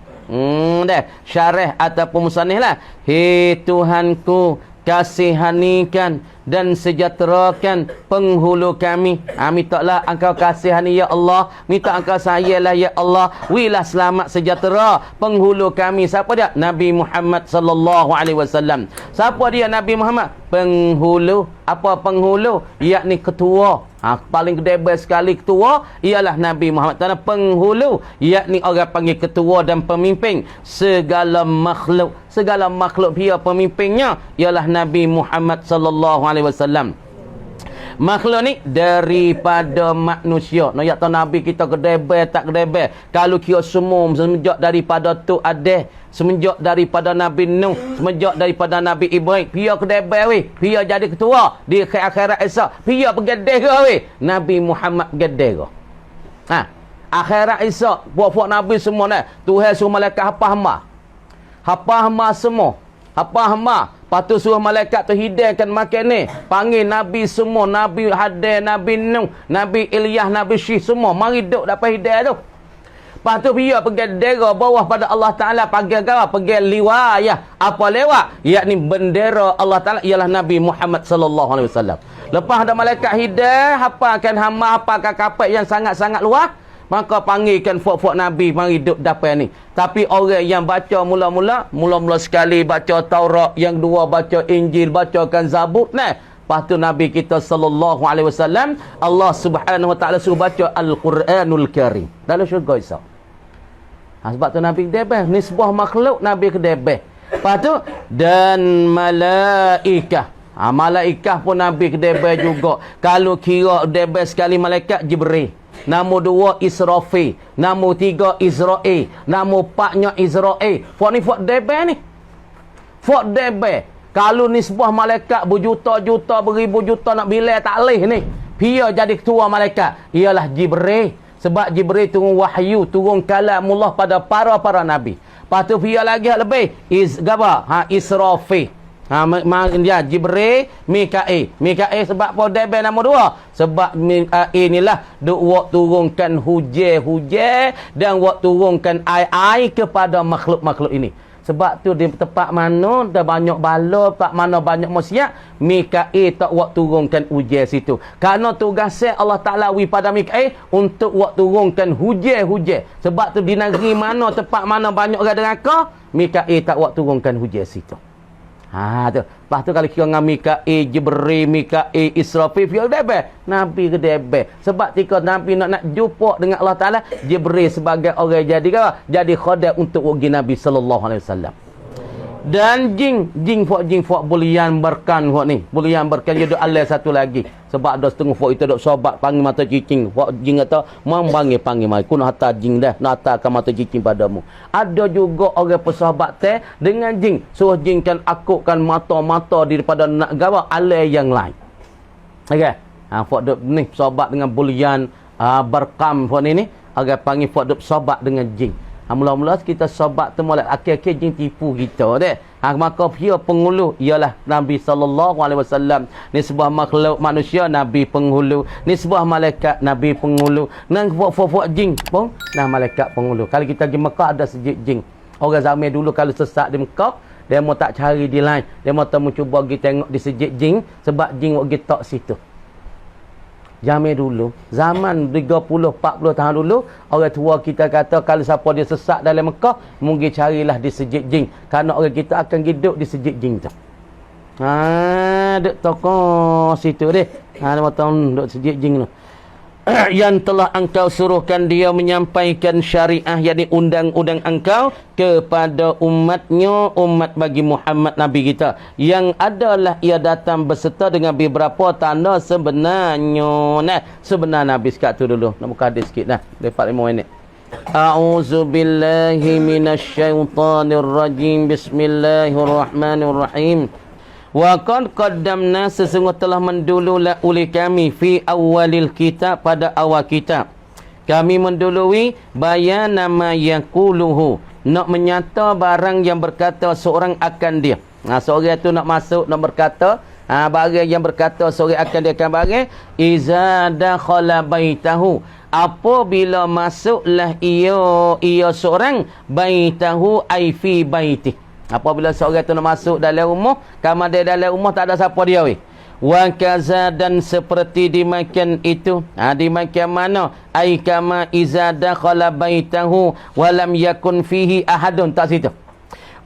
Syarah ataupun musannif lah. Hei Tuhanku, kasihanikan dan sejahterakan penghulu kami. Mintalah engkau kasihani ya Allah, minta engkau sayanglah ya Allah, wilah selamat sejahtera penghulu kami. Siapa dia? Nabi Muhammad sallallahu alaihi wasallam. Siapa dia Nabi Muhammad? Penghulu. Apa penghulu? Yakni ketua. Paling kedebel sekali ketua ialah Nabi Muhammad. Karena penghulu, yakni orang panggil ketua dan pemimpin segala makhluk. Segala makhluk dia pemimpinnya ialah Nabi Muhammad sallallahu alaihi wasallam. Makhluk ni daripada manusia. Nak tahu Nabi kita kedebel tak kedebel. Kalau kira semua semenjak daripada tu ada, semenjak daripada Nabi Nuh, semenjak daripada Nabi Ibrahim, dia kedebel weh, dia jadi ketua di akhirat esok, dia bergedeh weh. Nabi Muhammad bergedeh. Akhirat esok puak-puak Nabi semua ni, Tuhan suruh malaikat hapa hamba semua. Apa hamba? Patu suruh malaikat tu hidayahkan makan ni. Panggil Nabi semua. Nabi Hadir, Nabi Nuh, Nabi Ilyas, Nabi Syih semua. Mari duduk dapat hidayah tu. Lepas tu dia pergi dera bawah pada Allah Ta'ala. Pergi liwayah. Apa lewat? Yakni bendera Allah Ta'ala ialah Nabi Muhammad sallallahu alaihi wasallam. Lepas ada malaikat hidayah, hafalkan hamba, hafalkan kapal yang sangat-sangat luas. Maka panggilkan fok-fok Nabi mari duduk dapat ni. Tapi orang yang baca mula-mula sekali baca Taurat, yang dua baca Injil, bacakan Zabur. Lepas tu Nabi kita sallallahu alaihi wasallam, Allah Subhanahu wa taala suruh baca Al-Quranul Karim dalam syurga esok. Sebab tu Nabi kedebeh, ni sebuah makhluk Nabi kedebeh. Lepas tu dan malaikah. Malaikat pun Nabi kedebel juga. Kalau kira kedebel sekali malaikat Jibril. Nombor 2 Israfil. Nombor 3 Israel. Nombor 4-nya Israel. Fok ni fok debel ni. Fok debel. Kalau ni sebuah malaikat berjuta-juta, beribu juta nak bilai tak leh ni. Dia jadi ketua malaikat. Ialah Jibril. Sebab Jibril turun wahyu, turun kalamullah pada para nabi. Lepas tu dia lagi lebih. Israfil. Dia Jibril, Mikail. Mikail sebab apa debel nombor 2? Sebab Mikail inilah duk turunkan hujan dan turunkan air kepada makhluk-makhluk ini. Sebab tu di tempat mana dah banyak bala, tempat mana banyak maksiat, Mikail tak turunkan hujan situ. Kerana tugasnya Allah Ta'ala pada Mikail untuk turunkan hujan. Sebab tu di negeri mana, tempat mana banyak orang deraka, Mikail tak turunkan hujan situ. Tu. Lepas tu kalau kira dengan Mikail, Jibril, Mikail, Israfil, dia debel. Nabi ke debel. Sebab ketika Nabi nak jumpa dengan Allah Ta'ala, Jibril sebagai orang jadi khadim untuk wagi Nabi sallallahu alaihi wasallam. Dan jin fok bulian berkan fok ni. Bulian berkan dia ada satu lagi. Sebab ada setengah fok itu dok sobat panggil mata cicing. Fok jin kata, "Mam panggil mai. Ku nak hantar jin dah, nak hantarkan mata cicing padamu." Ada juga orang persahabat teh dengan jin. Suruh jin kan akutkan mata-mata daripada nak gawa alai yang lain. Okey. Fok dok ni sobat dengan bulian berkam fok ni. Orang panggil fok dok sobat dengan jin. Mula-mula kita sobat tu mulai akhir-akhir jin tipu kita deh. Maka dia penghulu ialah Nabi sallallahu alaihi wasallam. Ni sebuah makhluk manusia Nabi penghulu. Ni sebuah malaikat Nabi penghulu. Nang fok jin pun nah malaikat penghulu. Kalau kita pergi Mekah ada sejid jin. Orang zaman dulu kalau sesat di Mekah, dia mau tak cari di lain. Dia mau cuba pergi tengok di sejid jin sebab jin pergi tok situ. Zaman dulu, zaman 30-40 tahun dulu, orang tua kita kata kalau siapa dia sesat dalam Mekah, mungkin carilah di sejid jin. Kerana orang kita akan hidup di sejid jin tu. Duk tokoh situ deh. Dia tahu duk sejid jin tu. Yang telah engkau suruhkan dia menyampaikan syariah, yakni undang-undang engkau kepada umatnya, umat bagi Muhammad Nabi kita, yang adalah ia datang berserta dengan beberapa tanda sebenarnya. Sebenar Nabi sekat tu dulu. Nak buka hadis sikit dah. Lepas 5 minit. A'udzu billahi minasyaitonir rajim. Bismillahirrahmanirrahim. Wa qad qaddamna, sesungguh telah mendululah oleh kami fi awalil kitab, pada awal kitab kami mendului bayan nama yaquluhu, nak menyata barang yang berkata seorang akan dia. Seorang tu nak masuk nak berkata barang yang berkata seorang akan dia akan barang iza dakhala baitahu, apabila masuklah ia seorang baitahu ai fi baiti. Apabila seorang tu nak masuk dalam rumah, kamar dia dalam rumah tak ada siapa dia weh. Wa kaza, dan seperti dimakan itu. Dimakan mana? Ai kama iza dakhala baitahu wa lam yakun fihi ahadun, tak situ.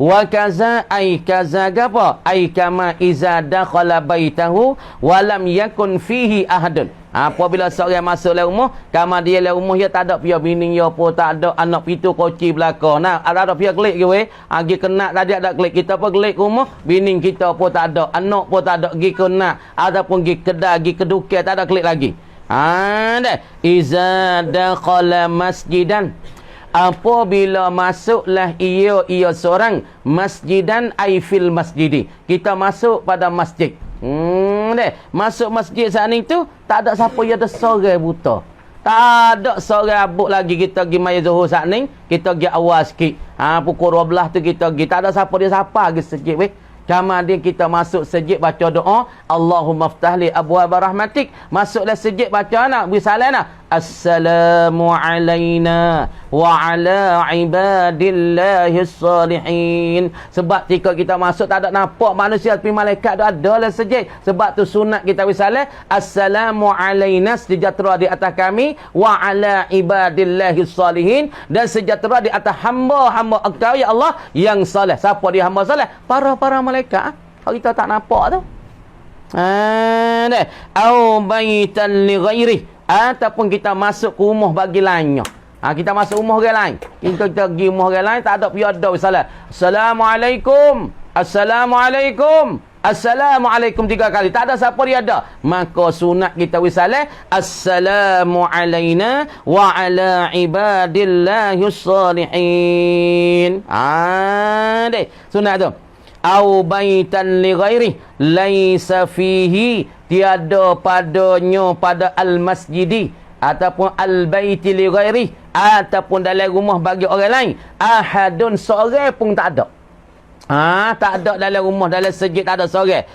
Wa kaza ai kaza apa? Ai kama iza dakhala baitahu wa lam yakun fihi ahadun. Apabila seorang masuk dalam rumah, kamar dia dalam rumah dia tak ada pia bini dia pun, tak ada anak pitu koci belakang. Ada pia klik ke weh. Gi kena tadi ada klik, kita pun klik rumah, bini kita pun tak ada, anak pun tak ada, gi kena ataupun gi kedai, gi kedukai, tak ada klik lagi. Dah. Iza dakhala masjidan, apabila masuklah ia seorang masjidan ai fil masjidi, kita masuk pada masjid. Masuk masjid saat ni tu tak ada siapa yang ada seorang buta. Tak ada seorang abuk lagi. Kita pergi maya zuhur saat ni, kita pergi awal sikit. Pukul 12 tu kita pergi. Tak ada siapa dia siapa lagi sejid weh. Kemudian kita masuk sejid baca doa, Allahumma ftahli abwaaba rahmatik. Masuklah sejid baca nak beri salam nak. Assalamu alaina wa ala ibadillahis salihin. Sebab ketika kita masuk tak ada nampak manusia tapi malaikat tu ada dalam sejid. Sebab tu sunat kita beri salam, Assalamu alaina, sejahtera di atas kami, wa ala ibadillahis salihin, dan sejahtera di atas hamba-hamba engkau ya Allah yang saleh. Siapa dia hamba saleh? Para malaikat. Kalau kita tak nampak tu. Au baitan li ghairi, ataupun kita masuk ke rumah bagi lainnya. Kita masuk rumah orang lain. Kita pergi rumah orang lain, tak ada piada salah. Assalamualaikum. Assalamualaikum. Assalamualaikum 3 kali. Tak ada siapa dia ada. Maka sunat kita wisalah. Assalamu alaina wa ala ibadillahis salihin. Deh. Sunat tu. Au baitan li ghairi laisa fihi, tiada padanya pada al-masjidi ataupun al-baiti li ghairi, ataupun dalam rumah bagi orang lain, ahadun, seorang pun tak ada. Tak ada dalam rumah, dalam masjid tak ada seorang.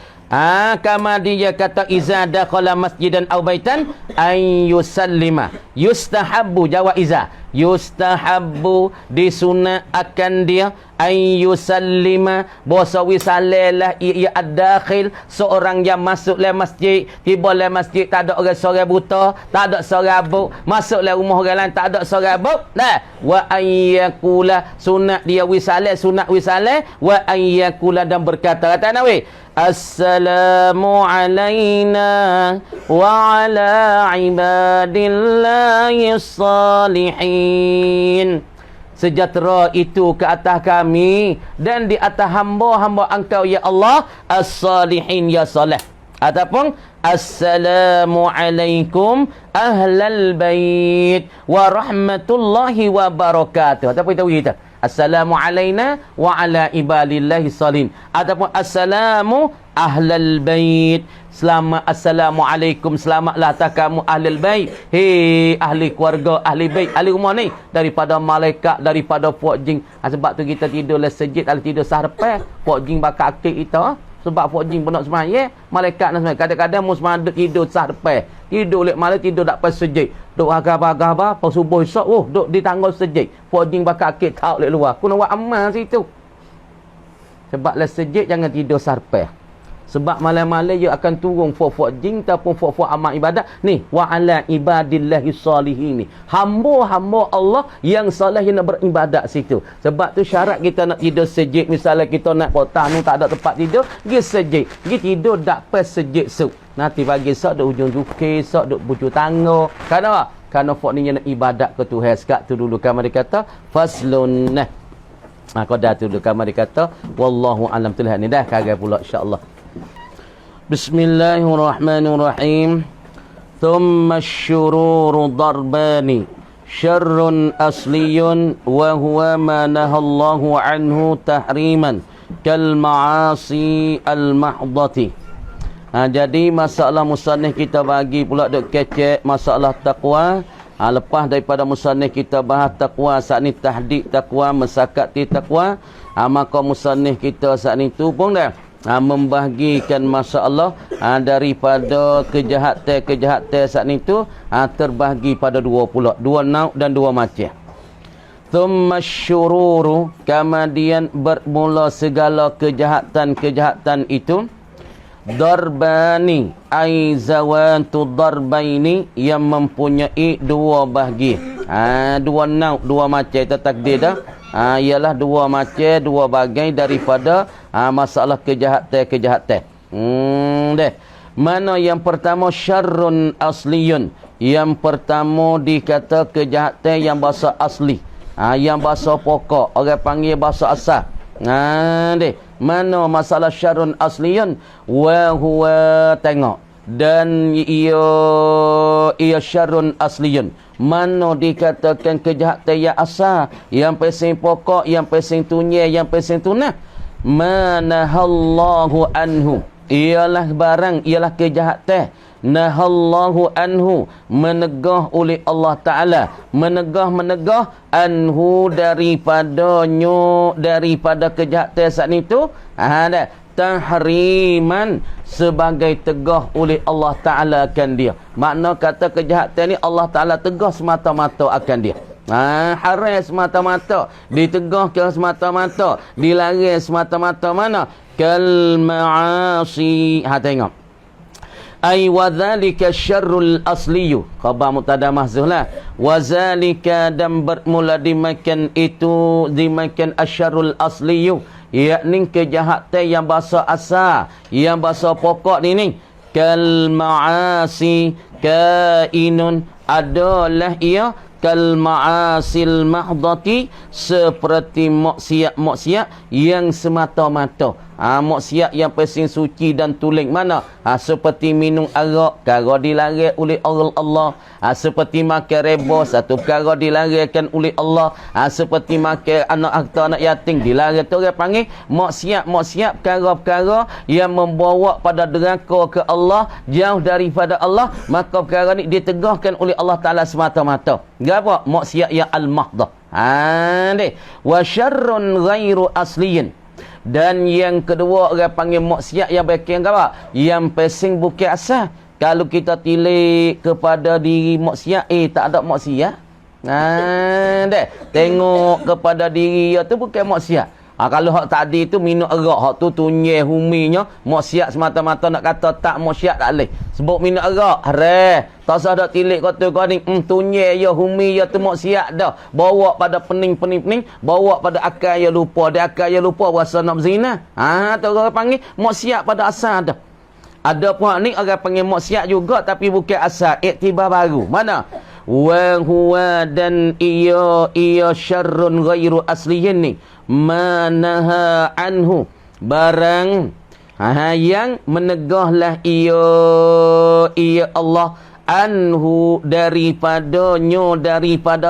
Kama dia kata iza dakhala masjidan aw baitan ay yusallima. Yustahabbu, jawab iza. Yustahabbu, disunat akan dia ay yusallima, bahasa wisalalah ia ad-dakhil, seorang yang masuk le masjid, tiba le masjid tak ada orang seorang buta, tak ada seorang abuk, masuk le rumah orang lain tak ada seorang abuk. Nah, wa ayyakula, sunat dia wisalah, sunat wisalah, wa ayyakula, dan berkata, kata Nabi, assalamu alaina wa ala ibadillahis salihin. Sejahtera itu ke atas kami dan di atas hamba-hamba engkau ya Allah as-salihin, ya salih. Ataupun assalamu alaikum ahlal bait wa rahmatullahi wa barakatuh. Ataupun kita assalamu alaina wa ala ibadillahi salihin. Ataupun assalamu ahlal bait, selamat, assalamualaikum, selamatlah atas kamu ahlul bait. Hei ahli keluarga, ahli bait, ahli rumah ni, daripada malaikat, daripada puak jin. Sebab tu kita tidur le sejid, kalau tidur sahrepan, puak jin bakal aktif kita. Sebab puak jin pun nak sembahyang, malaikat nak sembahyang. Kadang-kadang mus mandek tidur sahrepan, tidur lek malam, tidur tak pas sejid. Duk agak-agak pas subuh esok, duk di tangga sejid. Puak jin bakal aktif tahu lek luar. Kena buat amal situ. Sebab le sejid jangan tidur sahrepan. Sebab malam-malam dia akan turun fuak-fuak jin ataupun fuak-fuak amal ibadat. Ni, wa ala ibadillahi salihin ni. Hamba-hamba Allah yang salih yang nak beribadat situ. Sebab tu syarat kita nak tidur sejid. Misalnya kita nak kota ni tak ada tempat tidur, pergi sejid. Pergi tidur tak pas sejid su. Nanti pagi esok duk hujung zuki, esok duk bujur tangga. Kenapa? Kerana fuak ni yang nak ibadat ke Tuhan. Sekat tu dulu kan mereka kata faslun. Qadar tu dulu kan mereka kata wallahu alam, tulisan ni dah kagak pula insya-Allah. Bismillahirrahmanirrahim. Thumma asyururu darbani, syarrun asliyun wa huwa ma nahallahu anhu tahriman kal ma'asi al mahdati. Jadi masalah musannif kita bagi pula duk kecek masalah takwa. Lepas daripada musannif kita bahas takwa, saat ni tahdid takwa, mesakati takwa. Maka musannif kita saat ni tu pun dah membahagikan masalah daripada kejahatan saat itu terbahagi pada dua pula, dua nauk dan dua macam. Thumma syururu, kemudian bermula segala kejahatan itu. Darbani ai zawantu darbaini, yang mempunyai dua bahagi, dua nauk, dua macam. Itu takdir dah. Ialah dua macam, dua bagai daripada masalah kejahatan. Deh. Mana yang pertama syarrun asliyun. Yang pertama dikata kejahatan yang bahasa asli. Yang bahasa pokok. Orang panggil bahasa asal. Deh. Mana masalah syarrun asliyun? Wa huwa, tengok. Dan ia syarrun asliyun. Mana dikatakan kejahatan yang asal, yang pesing pokok, yang pesing tunyai, yang pesing tunah. Manahallahu anhu, ialah barang, ialah kejahatan. Nahallahu anhu, menegah oleh Allah Ta'ala. Menegah anhu, daripadanya, daripada kejahatan saat itu. Ada tahriman, sebagai tegah oleh Allah Ta'ala akan dia. Makna kata kejahatan ni Allah Ta'ala tegah semata-mata akan dia. Haram semata-mata, ditegahkan semata-mata, dilarang semata-mata. Mana? Kal ma'asi. Tengok. Ai wadzalika syarrul asliyu, khabar mubtada mahzuf lah. Wadzalika, dan bermula dimakan itu, dimakan asyarrul asliyu, yakni kejahatan yang bahasa asal, yang bahasa pokok ni. Kal ma'asi kainun, adalah ia kal ma'asil mahdati, seperti maksiat yang semata-mata. Maksiat yang paling suci dan tuling mana? Seperti minum arak, perkara dilarang oleh Allah. Seperti makan reba, satu perkara dilarangkan oleh Allah. Seperti makan anak harta anak yatim, dilarang. Tu orang panggil maksiat perkara-perkara yang membawa pada deraka ke Allah, jauh daripada Allah. Maka perkara ni ditegahkan oleh Allah Ta'ala semata-mata. Apa? Maksiat yang al-mahdah. Wa syarrun ghairu asliyin. Dan yang kedua orang panggil maksiat yang baik yang apa? Yang pesing bukan asal. Kalau kita tilik kepada diri maksiat, tak ada maksiat. Tengok kepada diri dia tu bukan maksiat. Kalau hak tadi tu minum arak, hak tu tunyeh huminya, maksiat semata-mata. Nak kata tak maksiat tak boleh. Sebab minum arak, tak usah dak tilik kata kau ni, tunyeh ya humi ya tu maksiat dah. Bawa pada pening, bawa pada akal ya lupa. Dia akal ya lupa rasa nak berzina. Tu orang panggil maksiat pada asal dah. Ada pun ni orang panggil maksiat juga tapi bukan asal, iktibar baru. Mana? Wa huwa dan ia syarrun ghairu asliyin ni manaha anhu barang yang menegahlah ia Allah anhu daripada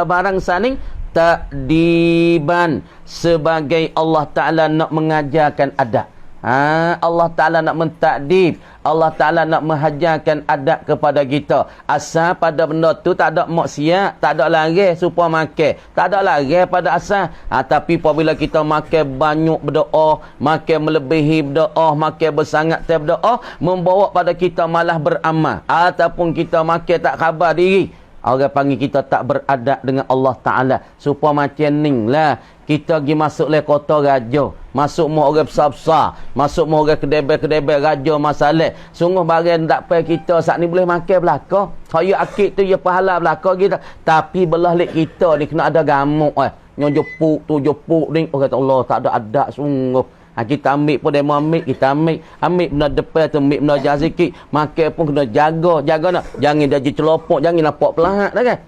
barang saning takdiban sebagai Allah Ta'ala nak mengajarkan adab. Allah Ta'ala nak mentakdib, Allah Ta'ala nak mengajarkan adab kepada kita. Asal pada benda tu tak ada maksiat, tak ada larang supaya makan, tak ada larang pada asal. Tapi apabila kita makan banyak berdoa, makan melebihi berdoa, makan bersangat berdoa, membawa pada kita malah beramal, ataupun kita makan tak khabar diri, orang panggil kita tak beradab dengan Allah Ta'ala. Supaya macam ni lah kita pergi masuk le kota raja, masuk mu orang besar-besar, masuk mu orang kedai-kedai raja masalah. Sungguh barang tak payah kita saat ni boleh makan belaka. Saya akid tu ya pahala belaka kita. Tapi belah lek kita ni kena ada gamuk nyojopuk tu jopuk ni. Orang kata Allah tak ada adab sungguh. Kita ambil pun dia ambil, kita ambil benda depan tu, ambil benda jauh sikit. Makan pun kena jaga nak. Jangan dia jadi celopok, jangan nampak pelahat dah kan.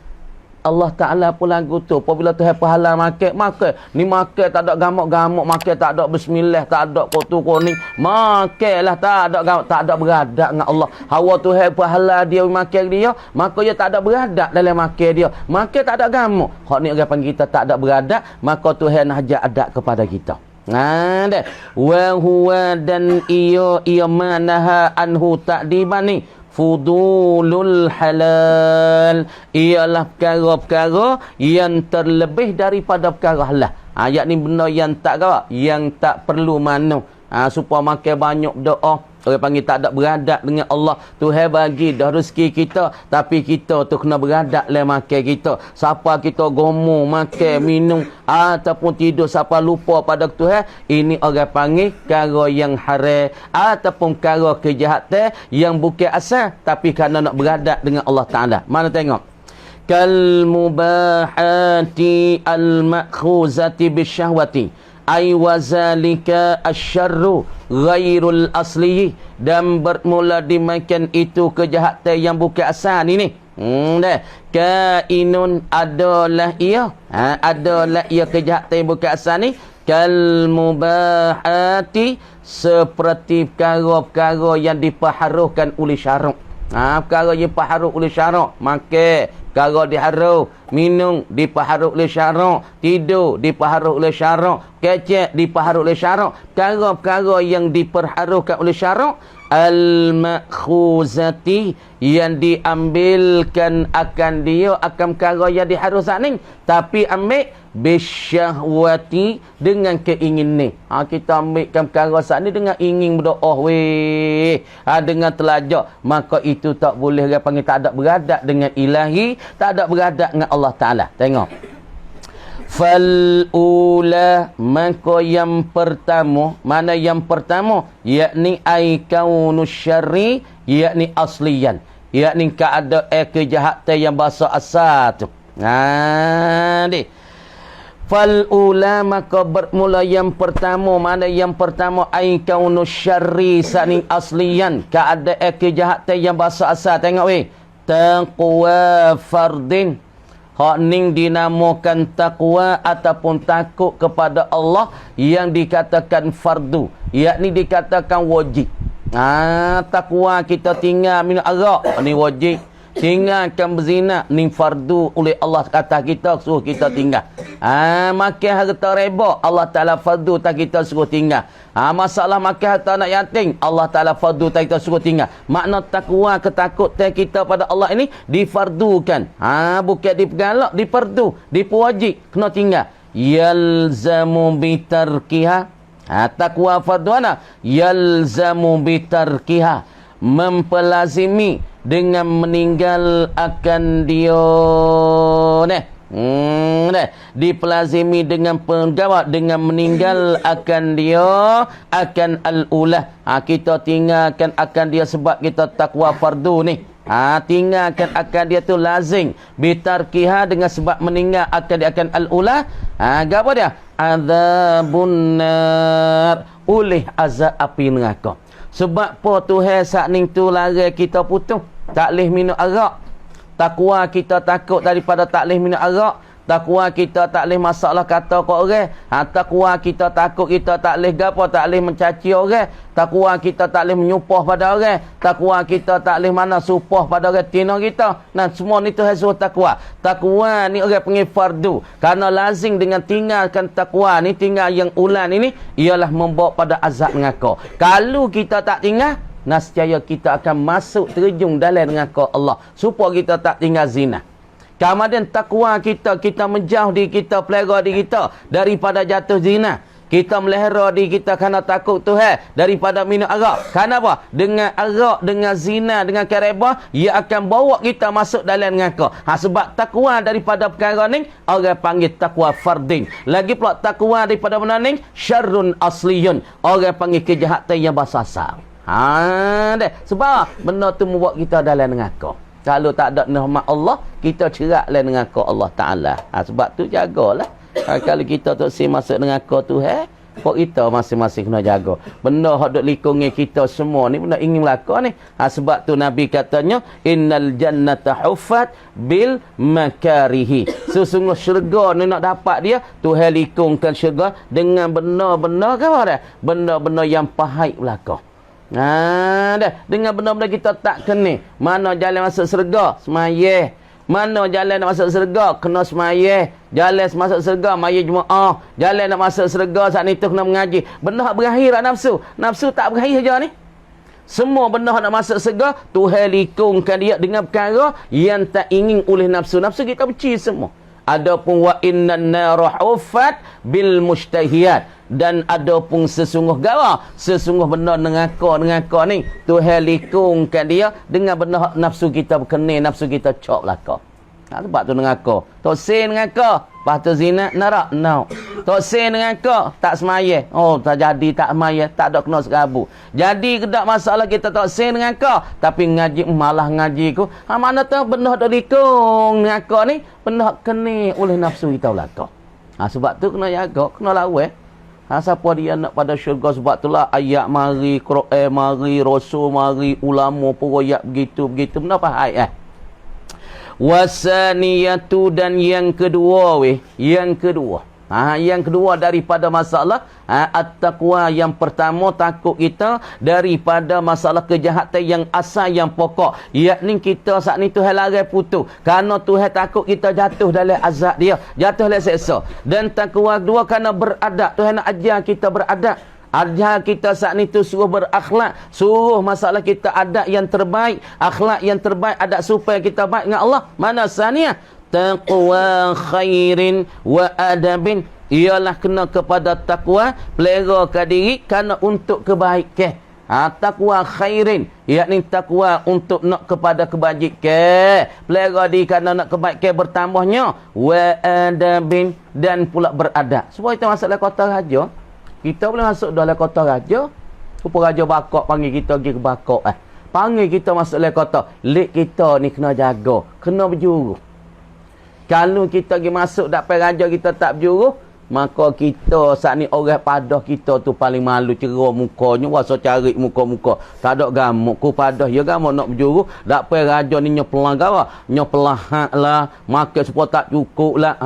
Allah Ta'ala pun lagu tu. Apabila Tuhan pahala makan. Ni makan tak ada gamuk-gamuk. Makan tak ada bismillah. Tak ada kotu kuning. Makanlah tak ada beradab dengan Allah. Hawa Tuhan pahala dia makan dia. Maka dia tak ada beradab dalam makan dia. Makan tak ada gamuk. Hak ni orang panggil kita tak ada beradab. Maka Tuhan ajar adab kepada kita. Wa huwa dan ia manaha anhu takdiban ni fudulul halal, ialah perkara-perkara yang terlebih daripada perkara halal. Yakni benda yang tak perlu manu. Supaya makan banyak doa. Orang panggil tak ada beradab dengan Allah. Tuhan bagi dah rezeki kita, tapi kita tu kena beradab le makan kita. Siapa kita gomo makan minum ataupun tidur, siapa lupa pada Tuhan, ini orang panggil perkara yang haram ataupun perkara kejahatan yang bukan asal, tapi kerana nak beradab dengan Allah Ta'ala. Mana tengok? Kal mubahati al makhuzati bisyahwati ay wazalika asyarru ghairul asli, dan bermula dimakan itu kejahatan yang bukan asal ini. Kainun adalah ia kejahatan yang bukan asal ni kal mubahati, seperti perkara-perkara yang dipaharukan oleh syarak. Perkara yang dipaharukan oleh syarak, makan perkara diharu, minum dipaharu oleh syarak, tidur dipaharu oleh syarak, kecek dipaharu oleh syarak. Perkara-perkara yang diperharukan oleh syarak al-makhuzati, yang diambilkan akan dia akan perkara yang diharusan ni, tapi ambil bisyahwati, dengan keinginan. Kita ambilkan perkara saat ni dengan ingin berdoa dengan telajak, maka itu tak boleh. Dia panggil tak ada beradab dengan ilahi, tak ada beradab dengan Allah Ta'ala. Tengok. Fal-ula, maka yang pertama. Mana yang pertama? Yakni ay-kaunu syarri, yakni asliyan, yakni keadaan kejahatan yang bahasa asal tu. Fal-ula, maka bermula yang pertama. Mana yang pertama? Ay-kaunu syarri sani asliyan, keadaan kejahatan yang bahasa asal. Tengok taqwa fardin hak ning dinamakan takwa ataupun takut kepada Allah yang dikatakan fardu, yakni dikatakan wajib. Takwa kita tinggal minum arak ni wajib, tinggalkan berzina ni fardu oleh Allah kata kita suruh kita tinggal. Makan harta riba Allah Taala fardu tak kita suruh tinggal. Masalah makan harta anak yatim Allah Taala fardu tak kita suruh tinggal. Makna takwa ketakutan kita pada Allah ini difardukan. Bukan dipergalak, difardu, diperwajib kena tinggal. Yalzamu bitarkiha. Takwa fardu ana yalzamu bitarkiha, mempelazimi dengan meninggal akan dia dipelazimi dengan penjawab dengan meninggal akan dia akan al-ulah. Kita tinggalkan akan dia sebab kita takwa fardu ni. Tinggalkan akan dia tu lazim bitarkiha dengan sebab meninggal akan dia akan al-ulah. Apa dia? Azabun nar, oleh azab api neraka. Sebab apa Tuhan saat ni tu larang kita putus tak boleh minum arak. Takwa kita takut daripada tak boleh minum arak. Takwa kita tak boleh masalah kata kat orang. Takwa kita takut kita tak boleh gapo, tak boleh mencaci orang. Takwa kita tak boleh menyupah pada orang. Takwa kita tak boleh mana supah pada orang tina kita. Nah, semua ni tu hasil takwa. Takwa ni orang panggil fardu. Karena lazim dengan tinggalkan takwa ni, tinggal yang ulan ini ialah membawa pada azab neraka. Kalau kita tak tinggal, nescaya kita akan masuk terjun dalam neraka Allah. Supaya kita tak tinggal zina. Kemudian takwa kita menjauh diri kita, pelihara diri kita daripada jatuh zina. Kita melihara diri kita kerana takut Tuhan daripada minum arak. Kenapa? Dengan arak, dengan zina, dengan kereba, ia akan bawa kita masuk dalam neraka. Sebab takwa daripada perkara ni orang panggil takwa fardin. Lagi pula takwa daripada mana ni? Syarrun asliyun. Orang panggil kejahatan yang berasal. Sebab benda tu membuat kita dalam neraka. Kalau tak ada rahmat Allah, kita ceraklah neraka Allah Ta'ala. Sebab tu jagalah. Kalau kita tak masuk neraka tu, kok kita masing-masing kena jaga. Benda yang duk likungi kita semua ni, benda ingin melaka ni. Sebab tu Nabi katanya, innal jannata huffat bil makarihi. Sesungguh syurga ni nak dapat dia, Tuhan likungkan syurga dengan benda-benda ke apa dah? Benda-benda yang pahit belaka. Dengan benda-benda kita tak kena. Mana jalan masuk syurga? Semayah. Mana jalan nak masuk syurga? Kena semayah. Jalan masuk syurga, maya Jumaat. Jalan nak masuk syurga saat ni tu kena mengaji. Benda hak berakhir tak nafsu. Nafsu tak berakhir saja ni. Semua benda hak nak masuk syurga, Tuhan likungkan dia dengan perkara yang tak ingin oleh nafsu. Nafsu kita benci semua. Adapun wa innan nara huffat bil mustahiyat, dan adapun sesungguh gawa, sesungguh benda neraka ni Tuhan likungkan dia dengan benda nafsu kita berkenan, nafsu kita cok belaka. Sebab tu neraka. Tok sen neraka, lepas tu zina narak. No. Tok sen neraka, tak semaya. Tak jadi tak semaya, tak ada kena serabu. Jadi kedak masalah kita tok sen neraka, tapi ngaji malah ngaji ku. Mana tahu benda dak likung neraka ni, benda kena oleh nafsu kita belaka. Sebab tu kena jaga, kena lawan. Siapa dia nak pada syurga, sebab itulah ayat mari, Quran mari, Rasul mari, ulama pun ayat begitu-begitu. Benda faham wasaniyatu, dan yang kedua yang kedua daripada masalah at-taqwa, yang pertama takut kita daripada masalah kejahatan yang asal, yang pokok, yakni kita saat ni Tuhan larang putus kerana Tuhan takut kita jatuh dalam azab dia, jatuh dalam seksa. Dan takwa kedua kerana beradab, Tuhan nak ajar kita beradab. Ajar kita saat ni tu suruh berakhlak, suruh masalah kita adab yang terbaik, akhlak yang terbaik, adab supaya kita baik dengan Allah. Mana saniah? Taqwa khairin wa adabin, ialah kena kepada takwa, pelihara diri kerana untuk kebaikan. Takwa khairin, yakni takwa untuk nak kepada kebajikan, pelihara diri kerana nak kebaikan bertambahnya, wa adabin, dan pula beradab. Supaya kita masuk dalam kota raja, kita boleh masuk dalam kota raja. Rupa raja bakok panggil kita pergi ke bakok. Panggil kita masuk dalam kota. Lek kita ni kena jaga, kena berjuru. Kalau kita pergi masuk dapat raja kita tak berjuru, maka kita saat ni orang padah kita tu paling malu cerah mukanya, wasa cari muka-muka. Tak ada gamuk ku padah ya gamuk nak berjuru, dak pai raja ni nyo pelanggar, nyo pelahat lah, makan supaya tak cukup lah.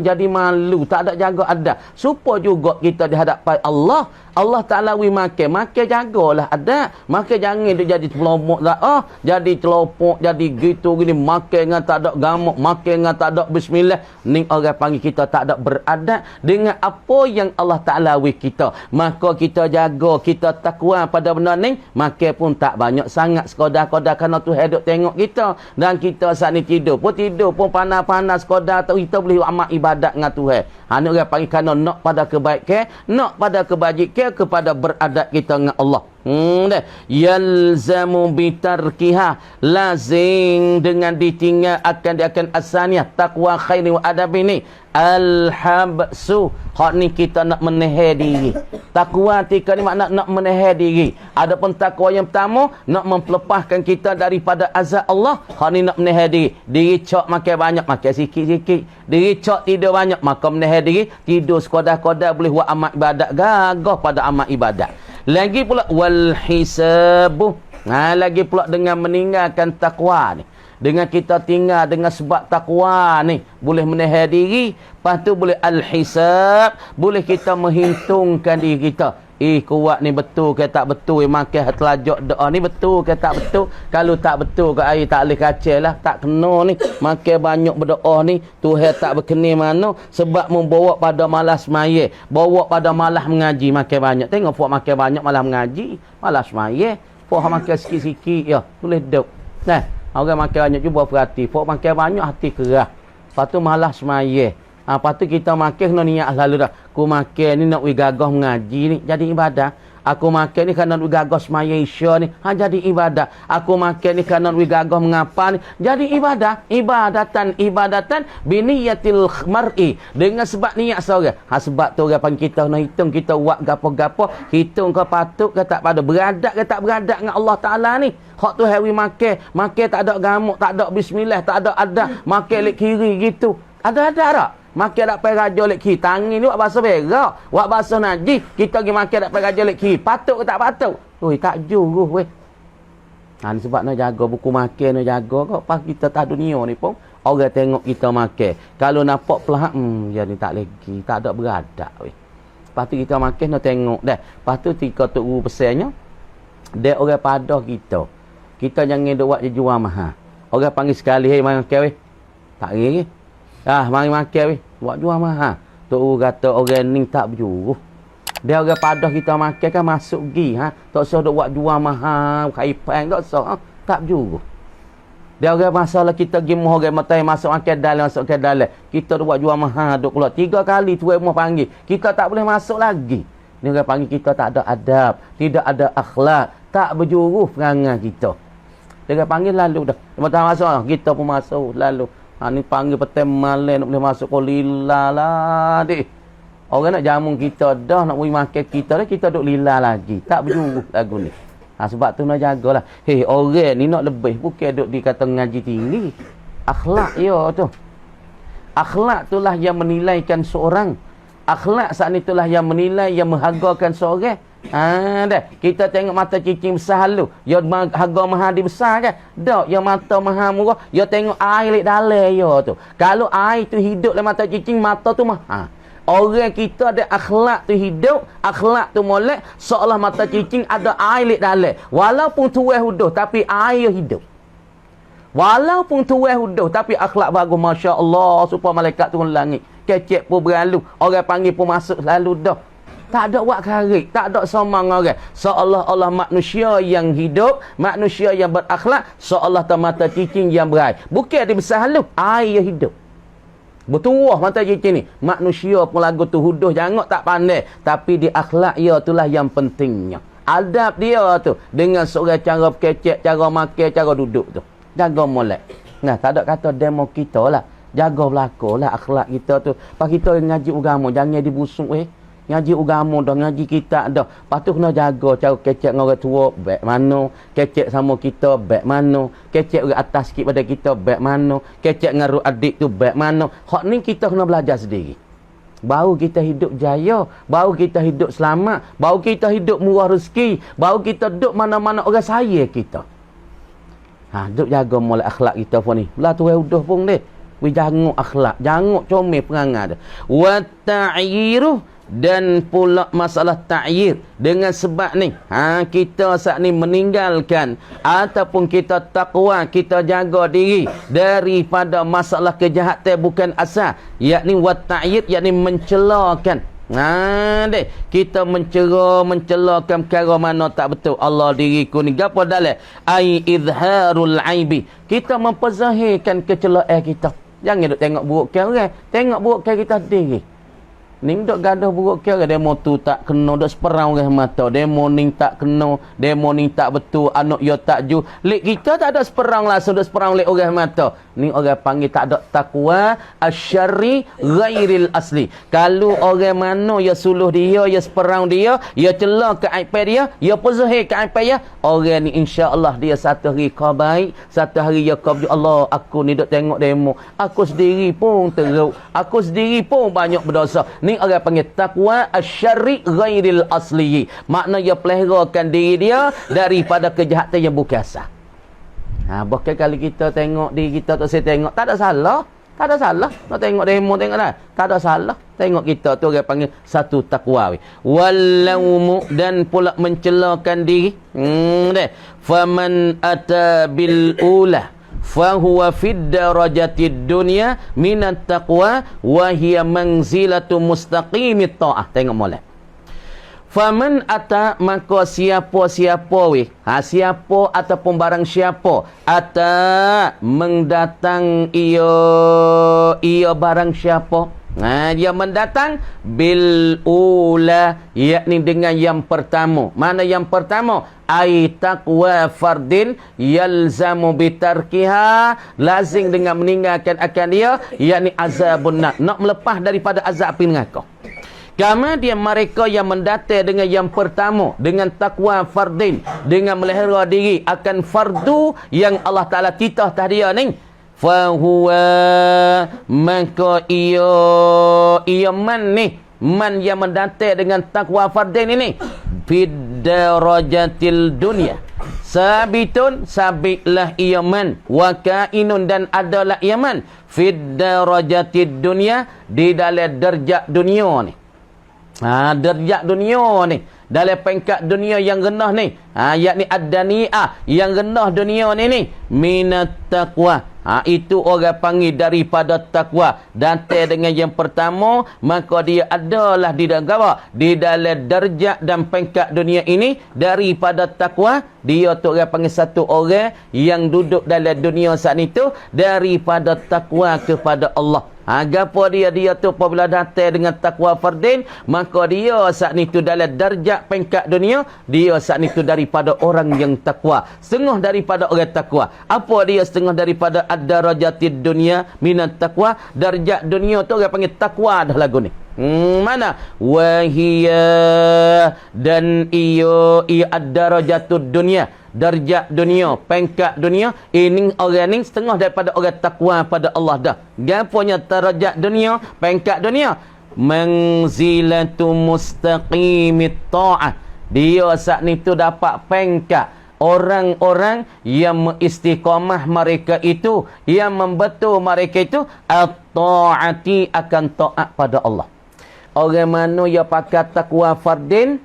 Jadi malu, tak ada jaga adab. Supaya juga kita di hadapan Allah. Allah Ta'ala makan jagalah adab. Makan jangan dia jadi celomok dah. Jadi celopok, jadi gitu gini, makan dengan tak ada gamuk, makan dengan tak ada bismillah. Ni orang panggil kita tak ada beradab dengan apa yang Allah Ta'ala kita. Maka kita jaga, kita takwa pada benda ni, makan pun tak banyak sangat sekadar-kadar kerana Tuhan duk tengok kita. Dan kita saat ni tidur pun panas-panas sekadar tu kita boleh amal ibadat dengan Tuhan. Ni orang panggil kerana nak pada kebaikan, nak pada kebajikan, kepada beradab kita dengan Allah. Yalzamu bitarkiha, lazim dengan ditinggal akan asaniyah taqwa khairi wa adab ini alhabsu. Hak ni kita nak menahan diri. Takwa tika ni makna nak menahan diri. Adapun takwa yang pertama nak melepaskan kita daripada azab Allah. Hak ni nak menahan diri. Diri cok makan banyak, makan sikit-sikit. Diri cok tidur banyak, maka menahan diri. Tidur sekadar-kadar boleh buat amal ibadat, gagah pada amal ibadat. Lagi pula wal hisabu. Lagi pula dengan meninggalkan takwa ni. Dengan kita tinggal dengan sebab takwa ni boleh menahan diri, lepas tu boleh al-hisab, boleh kita menghitungkan diri kita. Kuat ni betul ke tak betul, makan telajak doa ni betul ke tak betul. Kalau tak betul ke air tak boleh kacau lah, tak kena ni. Makan banyak berdoa ni Tuhan tak berkenan mana, sebab membawa pada malas maya, bawa pada malas mengaji. Makan banyak, tengok puak makan banyak malas mengaji, malas maya. Puak makan sikit-sikit ya boleh duduk. Orang makan banyak cuba perhati, puak makan banyak hati kerah, lepas tu malas maya. Lepas tu kita makan kena niat lalu dah. Aku makan ni nak gagah mengaji ni jadi ibadah. Aku makan ni kerana nak gagah semaya isya ni jadi ibadah. Aku makan ni kerana nak gagah mengapa ni jadi ibadah. Ibadatan biniyatil mar'i, dengan sebab niat seorang. Sebab tu orang panggil kita nak hitung kita buat gapo-gapo, hitung ke patut ke tak pada, beradab ke tak beradab dengan Allah Taala ni. Hak tu hari makan tak ada gamuk, tak ada bismillah, tak ada adab, makan lek kiri gitu. Ada tak? Makan tak payah raja lek kiri. Tangan ni buat bahasa berak, buat bahasa najis. Kita pergi makan tak payah raja lek kiri. Patut ke tak patut? Tak juruh weh. Ni sebab nak jaga buku makan, nak jaga kok. Pas kita tak dunia ni pun orang tengok kita makan. Kalau nampak pelahak, ya ni tak lagi, tak ada beradab weh. Lepas tu kita makan nak tengok dah. Lepas tu tika tok guru pesannya, dia orang padah kita. Kita jangan duk buat jual mahal. Orang panggil sekali, "Hei, mari makan weh." Tak lagi. Mari makan weh. Buat jual mahal. Tok kata orang ni tak berjuruh. Dia orang padah kita makan kan masuk gi. Tak usah duk buat jual mahal. Kaipan tak usah. Tak berjuruh. Dia orang masalah kita pergi muh orang matai masuk ke dalam. Kita duk buat jual mahal. Duk keluar 3 kali tu muh panggil. Kita tak boleh masuk lagi. Dia orang panggil kita tak ada adab. Tidak ada akhlak. Tak berjuruh perangai kita. Dia orang panggil lalu dah. Matai masuk. Kita pun masuk lalu. Ni panggil petai malam nak boleh masuk kau lila lah dek. Orang nak jamun kita dah, nak boleh makan kita dah, kita duk lila lagi. Tak berjuruh lagu ni. Sebab tu nak jagalah. Hei, orang ni nak lebih, bukan duk dikata ngaji tinggi. Akhlak ya tu. Akhlak itulah yang menilaikan seorang. Akhlak saat itulah yang menilai, yang menghargakan seorang. Dah. Kita tengok mata cicing besar lu. Ya harga mahal di besar kan? Dak, yang mata mahal murah, ya tengok air lek dalam ya tu. Kalau air tu hidup dalam mata cicing, mata tu mahal. Orang kita ada akhlak tu hidup, akhlak tu molek, seolah mata cicing ada air lek dalam. Walaupun tuai huduh tapi air hidup. Walaupun tuai huduh tapi akhlak bagus, masya-Allah, supaya malaikat turun langit. Kecek pun berlalu, orang panggil pun masuk lalu dah. Tak ada buat karik, tak ada somang orang. Seolah-olah manusia yang hidup, manusia yang berakhlak, seolah mata cicing yang berair. Bukan dia besar halu, air yang hidup. Bertuah mata cicing ni. Manusia pun lagu tu huduh jangok tak pandai, tapi di akhlak ia itulah yang pentingnya. Adab dia tu dengan seorang cara kecek, cara makan, cara duduk tu. Jaga molek. Tak ada kata demo kita lah. Jaga belakang lah akhlak kita tu. Pas kita ngaji agama, jangan dibusuk Ngaji agama dah, ngaji kita dah. Lepas tu kena jaga cara kecek dengan orang tua, baik mana. Kecek sama kita, baik mana. Kecek orang atas sikit pada kita, baik mana. Kecek dengan adik tu, baik mana. Hak ni kita kena belajar sendiri. baru kita hidup jaya, baru kita hidup selamat, baru kita hidup murah rezeki, baru kita duduk mana-mana orang saya kita. Duduk jaga mulai akhlak kita pun ni. Lah tu udah pun deh. Janguk akhlak, janguk comel perangai dia. Wa ta'yiru, dan pula masalah ta'yir dengan sebab ni kita saat ni meninggalkan ataupun kita takwa, kita jaga diri daripada masalah kejahatan bukan asal, yakni wa ta'yir, yakni mencelakan. Kita mencelakan perkara mana tak betul. Allah diriku ni gapo dalam ai izharul aibi, kita mempazahirkan kecelaan kita. Jangan duk tengok buruk ke orang, tengok buruk ke kita sendiri. Ni duk gaduh buruk ke orang, demo tu tak kena, duk seperang orang mata, demo ni tak kena, demo ni tak betul, anak yo tak ju. Lek kita tak ada seperang langsung, duk seperang lek orang mata. Ni orang panggil tak ada takwa asyarri ghairil asli. Kalau orang mana ya suluh dia, ya seperang dia, ya celah ke aib dia, ya pozahir ke aib dia, orang ni insya-Allah dia satu hari kau baik, satu hari ya kau Allah, aku ni duk tengok demo, aku sendiri pun teruk, aku sendiri pun banyak berdosa. Ni orang panggil takwa asyarri ghairil asli. Makna ia peliharakan diri dia daripada kejahatan yang bukan asal. Bahkan kalau kita tengok diri kita tu, saya tengok tak ada salah. Tak ada salah. Nak tengok demo, tengok dah. Tak ada salah. Tengok kita tu orang panggil satu takwa. Walaumu, dan pula mencelakan diri. Faman ata bil ula fahuwa fid darajatid dunya minat taqwa wa hiya manzilatu mustaqimit ta'ah. Tengok molek. Faman ata, maka siapa-siapa weh. Siapa ataupun barang siapa ata mendatang ia barang siapa. Dia mendatang bil ula, yakni dengan yang pertama. Mana yang pertama? Ai taqwa fardin yalzamu bitarkiha, lazim dengan meninggalkan akan dia, yakni azabun nar, nak melepas daripada azab api neraka. Kemudian mereka yang mendatang dengan yang pertama, dengan takwa fardin, dengan melihara diri akan fardu yang Allah Ta'ala titah tahdia ni, fahuwa, maka ia man ni, man yang mendatang dengan takwa fardin ini, fid darajatil dunya, sabitun, sabitlah ia man, wa kainun, dan adalah ia man, fid darajatid dunya, di dalam darjat dunia ni. Darjat dunia ni, dalam peringkat dunia yang rendah ni, yakni ad-dani'ah, yang rendah dunia ni minat taqwa. Itu orang panggil daripada takwa. Datang dengan yang pertama, maka dia adalah di dalam darjat dan peringkat dunia ini daripada takwa. Dia tu orang panggil satu orang yang duduk dalam dunia saat itu daripada takwa kepada Allah. Gapo dia tu apabila datang dengan takwa fardin, maka dia saat itu dalam darjat peringkat dunia, dia saat itu daripada orang yang takwa, setengah daripada orang takwa. Apa dia setengah daripada ad-darajatid dunia minat takwa? Darjat dunia tu orang panggil takwa dah lagu ni. Mana? Wahia, dan ia ad-darajatud dunia, darjat dunia, peringkat dunia, ini orang ni setengah daripada orang takwa pada Allah dah. Gaponya darjat dunia, peringkat dunia? Manzilatu mustaqimit ta'ah. Dia saat ni tu dapat peringkat orang-orang yang istiqamah mereka itu, yang membetul mereka itu at-ta'ati, akan taat pada Allah. Orang mana yang pakai takwa fardin,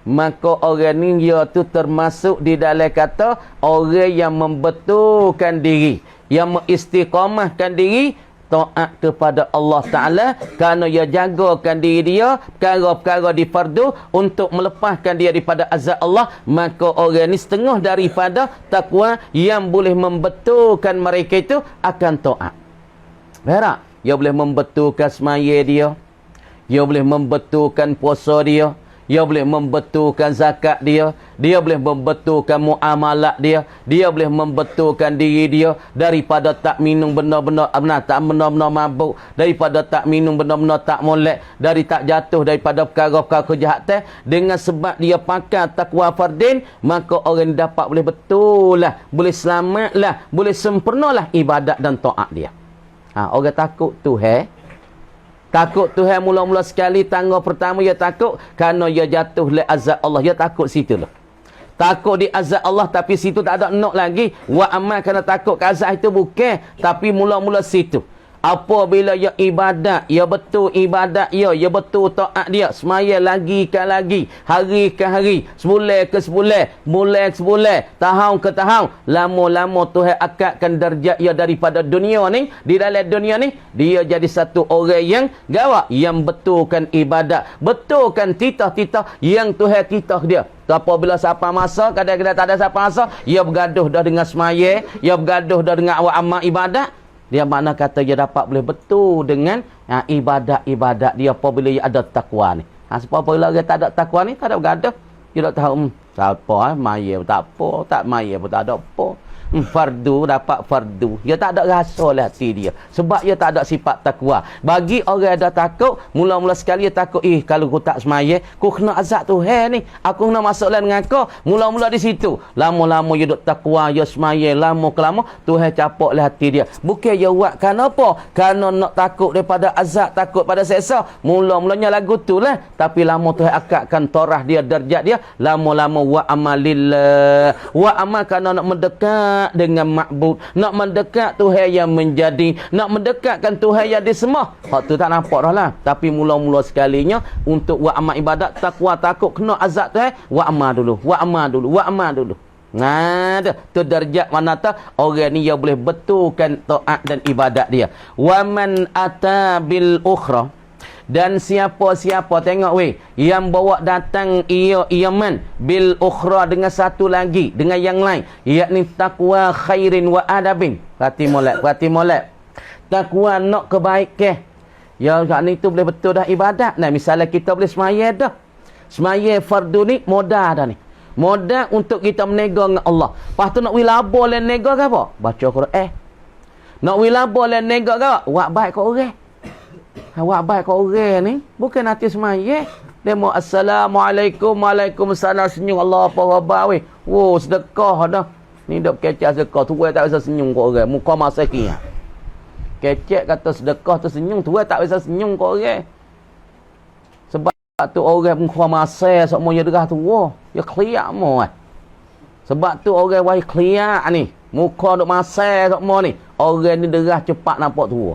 maka orang ni dia tu termasuk di dalam kata orang yang membetulkan diri, yang mengistiqamahkan diri taat kepada Allah Ta'ala, kerana ia jagakan diri dia perkara-perkara di fardu untuk melepaskan dia daripada azab Allah. Maka orang ni setengah daripada takwa yang boleh membetulkan mereka itu akan taat. Berak? Dia boleh membetulkan semaya dia, dia boleh membetulkan puasa dia, dia boleh membetulkan zakat dia, dia boleh membetulkan muamalat dia, dia boleh membetulkan diri dia daripada tak minum benda-benda tak benda-benda mabuk, daripada tak minum benda-benda tak molek, dari tak jatuh daripada perkara-perkara kejahatan. Dengan sebab dia pakai takwa fardin, maka orang dapat boleh betul lah, boleh selamat lah, boleh sempurnalah ibadat dan taat dia. Orang takut tu Takut Tuhan mula-mula sekali tangga pertama dia takut kerana dia jatuh le azab Allah. Dia takut situ lah. Takut di azab Allah tapi situ tak ada nak lagi. Wa amal kerana takut ke azab itu bukan, tapi mula-mula situ. Apabila ya ibadat, ya betul ibadat ya betul taat dia, semaya lagi ke lagi, hari ke hari, sebulan ke sebulan, bulan ke sebulan, tahun ke tahun, lama-lama Tuhan akadkan darjat ia daripada dunia ni. Di dalam dunia ni dia jadi satu orang yang gawak, yang betulkan ibadat, betulkan titah-titah yang Tuhan titah dia. Apabila siapa masa, kadang-kadang tak ada siapa masa, ia bergaduh dah dengan semaya, ia bergaduh dah dengan awak amal ibadat. Dia makna kata dia dapat boleh betul dengan ibadat-ibadat dia apabila dia ada takwa ni. Apabila dia tak ada takwa ni, tak ada bergaduh. Dia tak tahu, siapa maya tak apa, tak maya pun tak ada apa. Fardu dapat fardu. Dia tak ada rasa lah hati dia. Sebab dia tak ada sifat takwa. Bagi orang ada takut, mula-mula sekali dia takut, kalau aku tak semaya, aku kena azab Tuhan ni. Aku kena masuk dalam dengan kau. Mula-mula di situ. Lama-lama dia duk takwa, dia semaya, lama ke lama, Tuhan capok lah hati dia. Bukan dia buat kerana apa? Kerana nak takut daripada azab, takut pada seksa. Mula-mulanya lagu tu lah. Tapi lama Tuhan akadkan torah dia, darjat dia. Lama-lama wa amalillah. Wa amal kerana nak mendekat dengan makbud, nak mendekat Tuhan yang menjadi, nak mendekatkan Tuhan yang disembah. Hak tu tak nampak dah lah. Tapi mula-mula sekalinya untuk buat amal ibadat, takwa takut kena azab Tuhan, buat amal dulu, buat amal dulu, buat amal dulu. Ada tu darjat mana tak orang ni dia boleh betulkan taat dan ibadat dia. Wa man ata bil ukhra, dan siapa-siapa tengok weh yang bawa datang ia man bil ukhra dengan satu lagi, dengan yang lain, yakni takwa khairin wa adabin. Perhati molek. Takwa nak kebaikan. Ya kat ni tu boleh betul dah ibadat. Nah, misalnya kita boleh semaya dah. Semaya fardu ni modal dah ni. Modal untuk kita menega dengan Allah. Lepas tu nak wilabah dan nega ke apa? Baca Quran. Nak wilabah dan nega ke apa? Buat baik kat orang. Awak baik kat orang ni bukan nanti semaya. Dia mau assalamualaikum, waalaikumsalam, senyum Allah apa khabar weh. Wow, sedekah dah. Ni dak kecek sedekah tu tak bisa senyum kat orang. Muka masakin. Kecek kata sedekah tu senyum, tu tak bisa senyum kat orang. Sebab tu orang muka masai semua dia derah tu. Wah, dia clear mo. Sebab tu orang wai clear ni. Muka duk masai semua ni. Orang ni derah cepat nampak tua.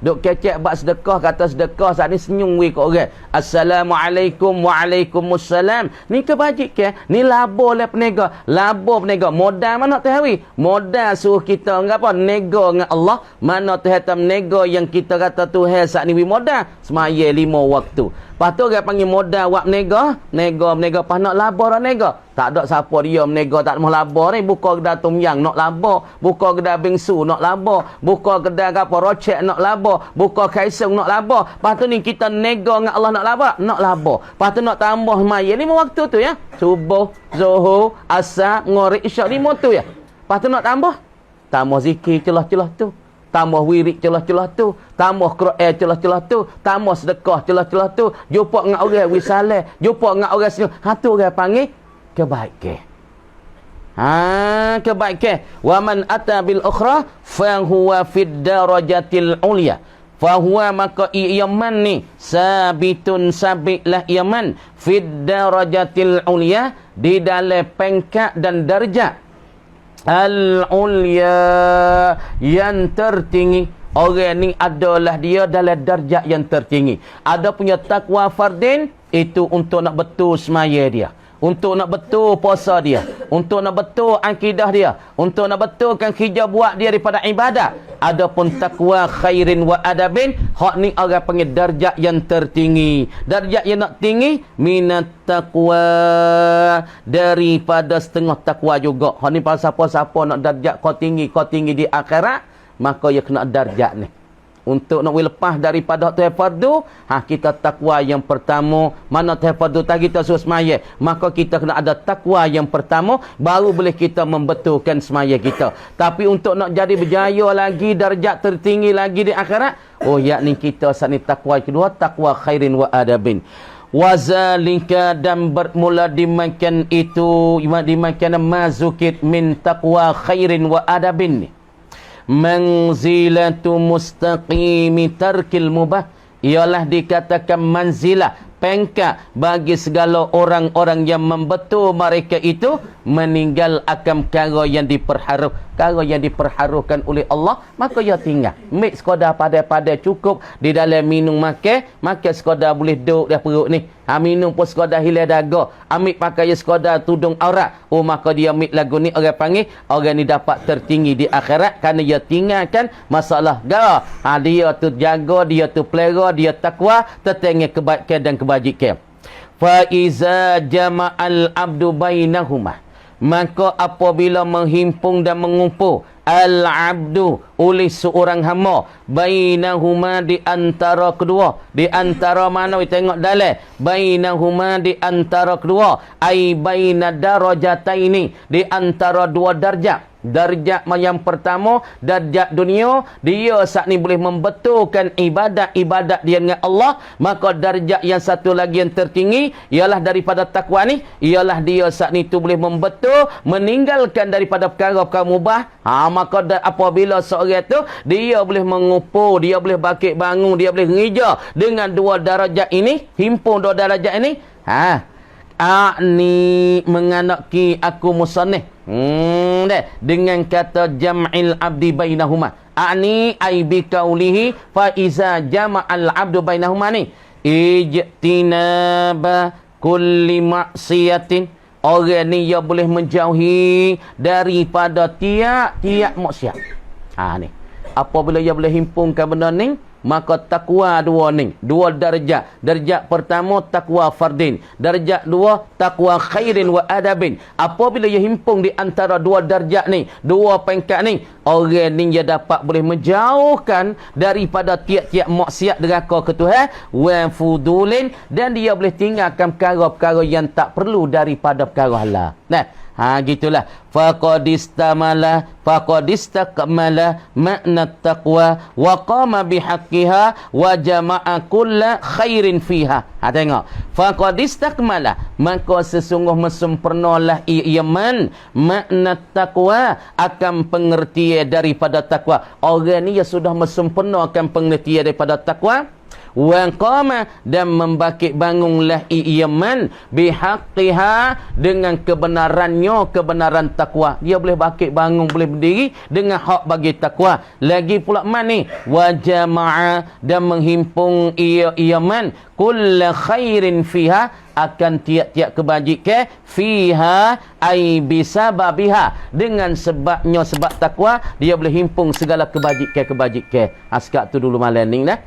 Duk kecek buat sedekah, kata sedekah saat ni senyum weh kat orang. Assalamualaikum, waalaikumsalam. Ni kebajikan, ni labo le penega. Labo penega. Modal mana Tuhan weh? Modal suruh kita apa? Nega dengan Allah. Mana Tuhan tam nega yang kita kata Tuhan saat ni weh modal. Semaya 5 waktu. Lepas tu orang panggil modal buat menega. Menega pas nak labor dah nega. Tak ada siapa dia menega tak mau labor ni. Buka kedai tom yang nak labor. Buka kedai bingsu nak labor. Buka kedai apa rocek nak labor. Buka kaisung nak labor. Lepas tu ni kita nega dengan Allah nak labor. Nak labor. Lepas tu nak tambah maya 5 waktu tu ya. Subuh, zuhur, asar, maghrib, isyak 5 tu ya. Lepas tu nak tambah. Tambah zikir celah-celah tu. Tambah wirid celah-celah tu, tambah Quran celah-celah tu, tambah sedekah celah-celah tu, jumpa dengan orang wisalah, jumpa dengan orang senyum. Tu orang panggil kebaikan. Kebaikan. Wa man ata bil ukhra fa huwa fid darajatil ulya. Fa huwa maka iyaman ni sabitun sabitlah iyaman fid darajatil ulya, di dalam pangkat dan darjat al-ulya yang tertinggi. Orang ni adalah dia dalam darjat yang tertinggi. Ada punya takwa fardin, itu untuk nak betul semaya dia, untuk nak betul puasa dia, untuk nak betul akidah dia, untuk nak betulkan kerja buat dia daripada ibadat. Adapun takwa khairin wa adabin, hak ni orang panggil darjat yang tertinggi. Darjat yang nak tinggi minat takwa, daripada setengah takwa juga. Hak ni pasal siapa-siapa nak darjat kau tinggi di akhirat, maka dia kena darjat ni. Untuk nak lepas daripada Tuhan fardu, kita takwa yang pertama. Mana Tuhan fardu tak kita suruh semaya, maka kita kena ada takwa yang pertama, baru boleh kita membetulkan semaya kita. Tapi untuk nak jadi berjaya lagi, darjat tertinggi lagi di akhirat, yakni kita saat ni takwa kedua, takwa khairin wa adabin. Wazalika, dan bermula dimakan itu, dimakan mazukit min takwa khairin wa adabin, manzilatu mustaqimi tarkil mubah, ialah dikatakan manzilah, pengkat bagi segala orang-orang yang membetul mereka itu meninggal akan perkara yang diperharukan oleh Allah, maka ia tinggal. Mik sekadar padai-padai cukup di dalam minum makan sekadar boleh duduk dah perut ni. Minum pun sekadar hilai daga. Ambil pakai sekadar tudung aurat. Maka dia ambil lagu ni orang panggil orang ni dapat tertinggi di akhirat kerana dia tinggalkan masalah gara. Dia tu jaga, dia tu pelera, dia takwa, tertengah kebaikan dan kebajikan. Fa iza jama'al abdu bainahuma, maka apabila menghimpun dan mengumpul al-abdu oleh seorang hamba bainahuma di antara kedua, di antara mana kita tengok dalam bainahuma di antara kedua, ai baina darajataini, di antara dua darjat. Darjat yang pertama, darjat dunia, dia saat ni boleh membetulkan ibadat dia dengan Allah. Maka darjat yang satu lagi yang tertinggi ialah daripada takwa ni, ialah dia saat ni tu boleh membetul, meninggalkan daripada perkara-perkara mubah. Maka apabila seorang tu dia boleh mengumpul, dia boleh bangkit bangun, dia boleh ngeja dengan dua darjat ini, himpun dua darjat ini, ni menganaki aku musannif dengan kata jam'il abdi bainahuma. Ani ai bi qaulihi fa iza jama'al abdu bainahuma ni ijtinaba kulli maksiatin. Orang ni dia boleh menjauhi daripada tiap maksiat. Ni apabila dia boleh himpunkan benda ni, maka takwa dua ni, dua darjat. Darjat pertama takwa fardin, darjat dua takwa khairin wa adabin. Apabila ia himpun di antara dua darjat ni, dua peringkat ni, orang ni dia dapat boleh menjauhkan daripada tiap-tiap maksiat deraka ke Tuhan wa fudulin, dan dia boleh tinggalkan perkara-perkara yang tak perlu daripada perkara halal. Gitulah. Faqadistamala makna taqwa wa qama bihaqqiha wa jama'a kulla khairin fiha. Tengok. Faqadistakmala, maka sesungguh mesempurnalah iman makna taqwa, akan pengertian daripada takwa. Orang ni sudah mesempurnakan pengertian daripada takwa. Wa qama, dan membangkit bangunlah iman bihaqqiha, dengan kebenarannya, kebenaran takwa. Dia boleh bangkit bangun, boleh berdiri dengan hak bagi takwa. Lagi pula mani wa jama'a, dan menghimpun iman kulla khairin fiha, akan tiap-tiap kebajikan, fiha ai bisababiha, dengan sebabnya, sebab takwa dia boleh himpun segala kebajikan-kebajikan. Sekat tu dulu malam ni dah.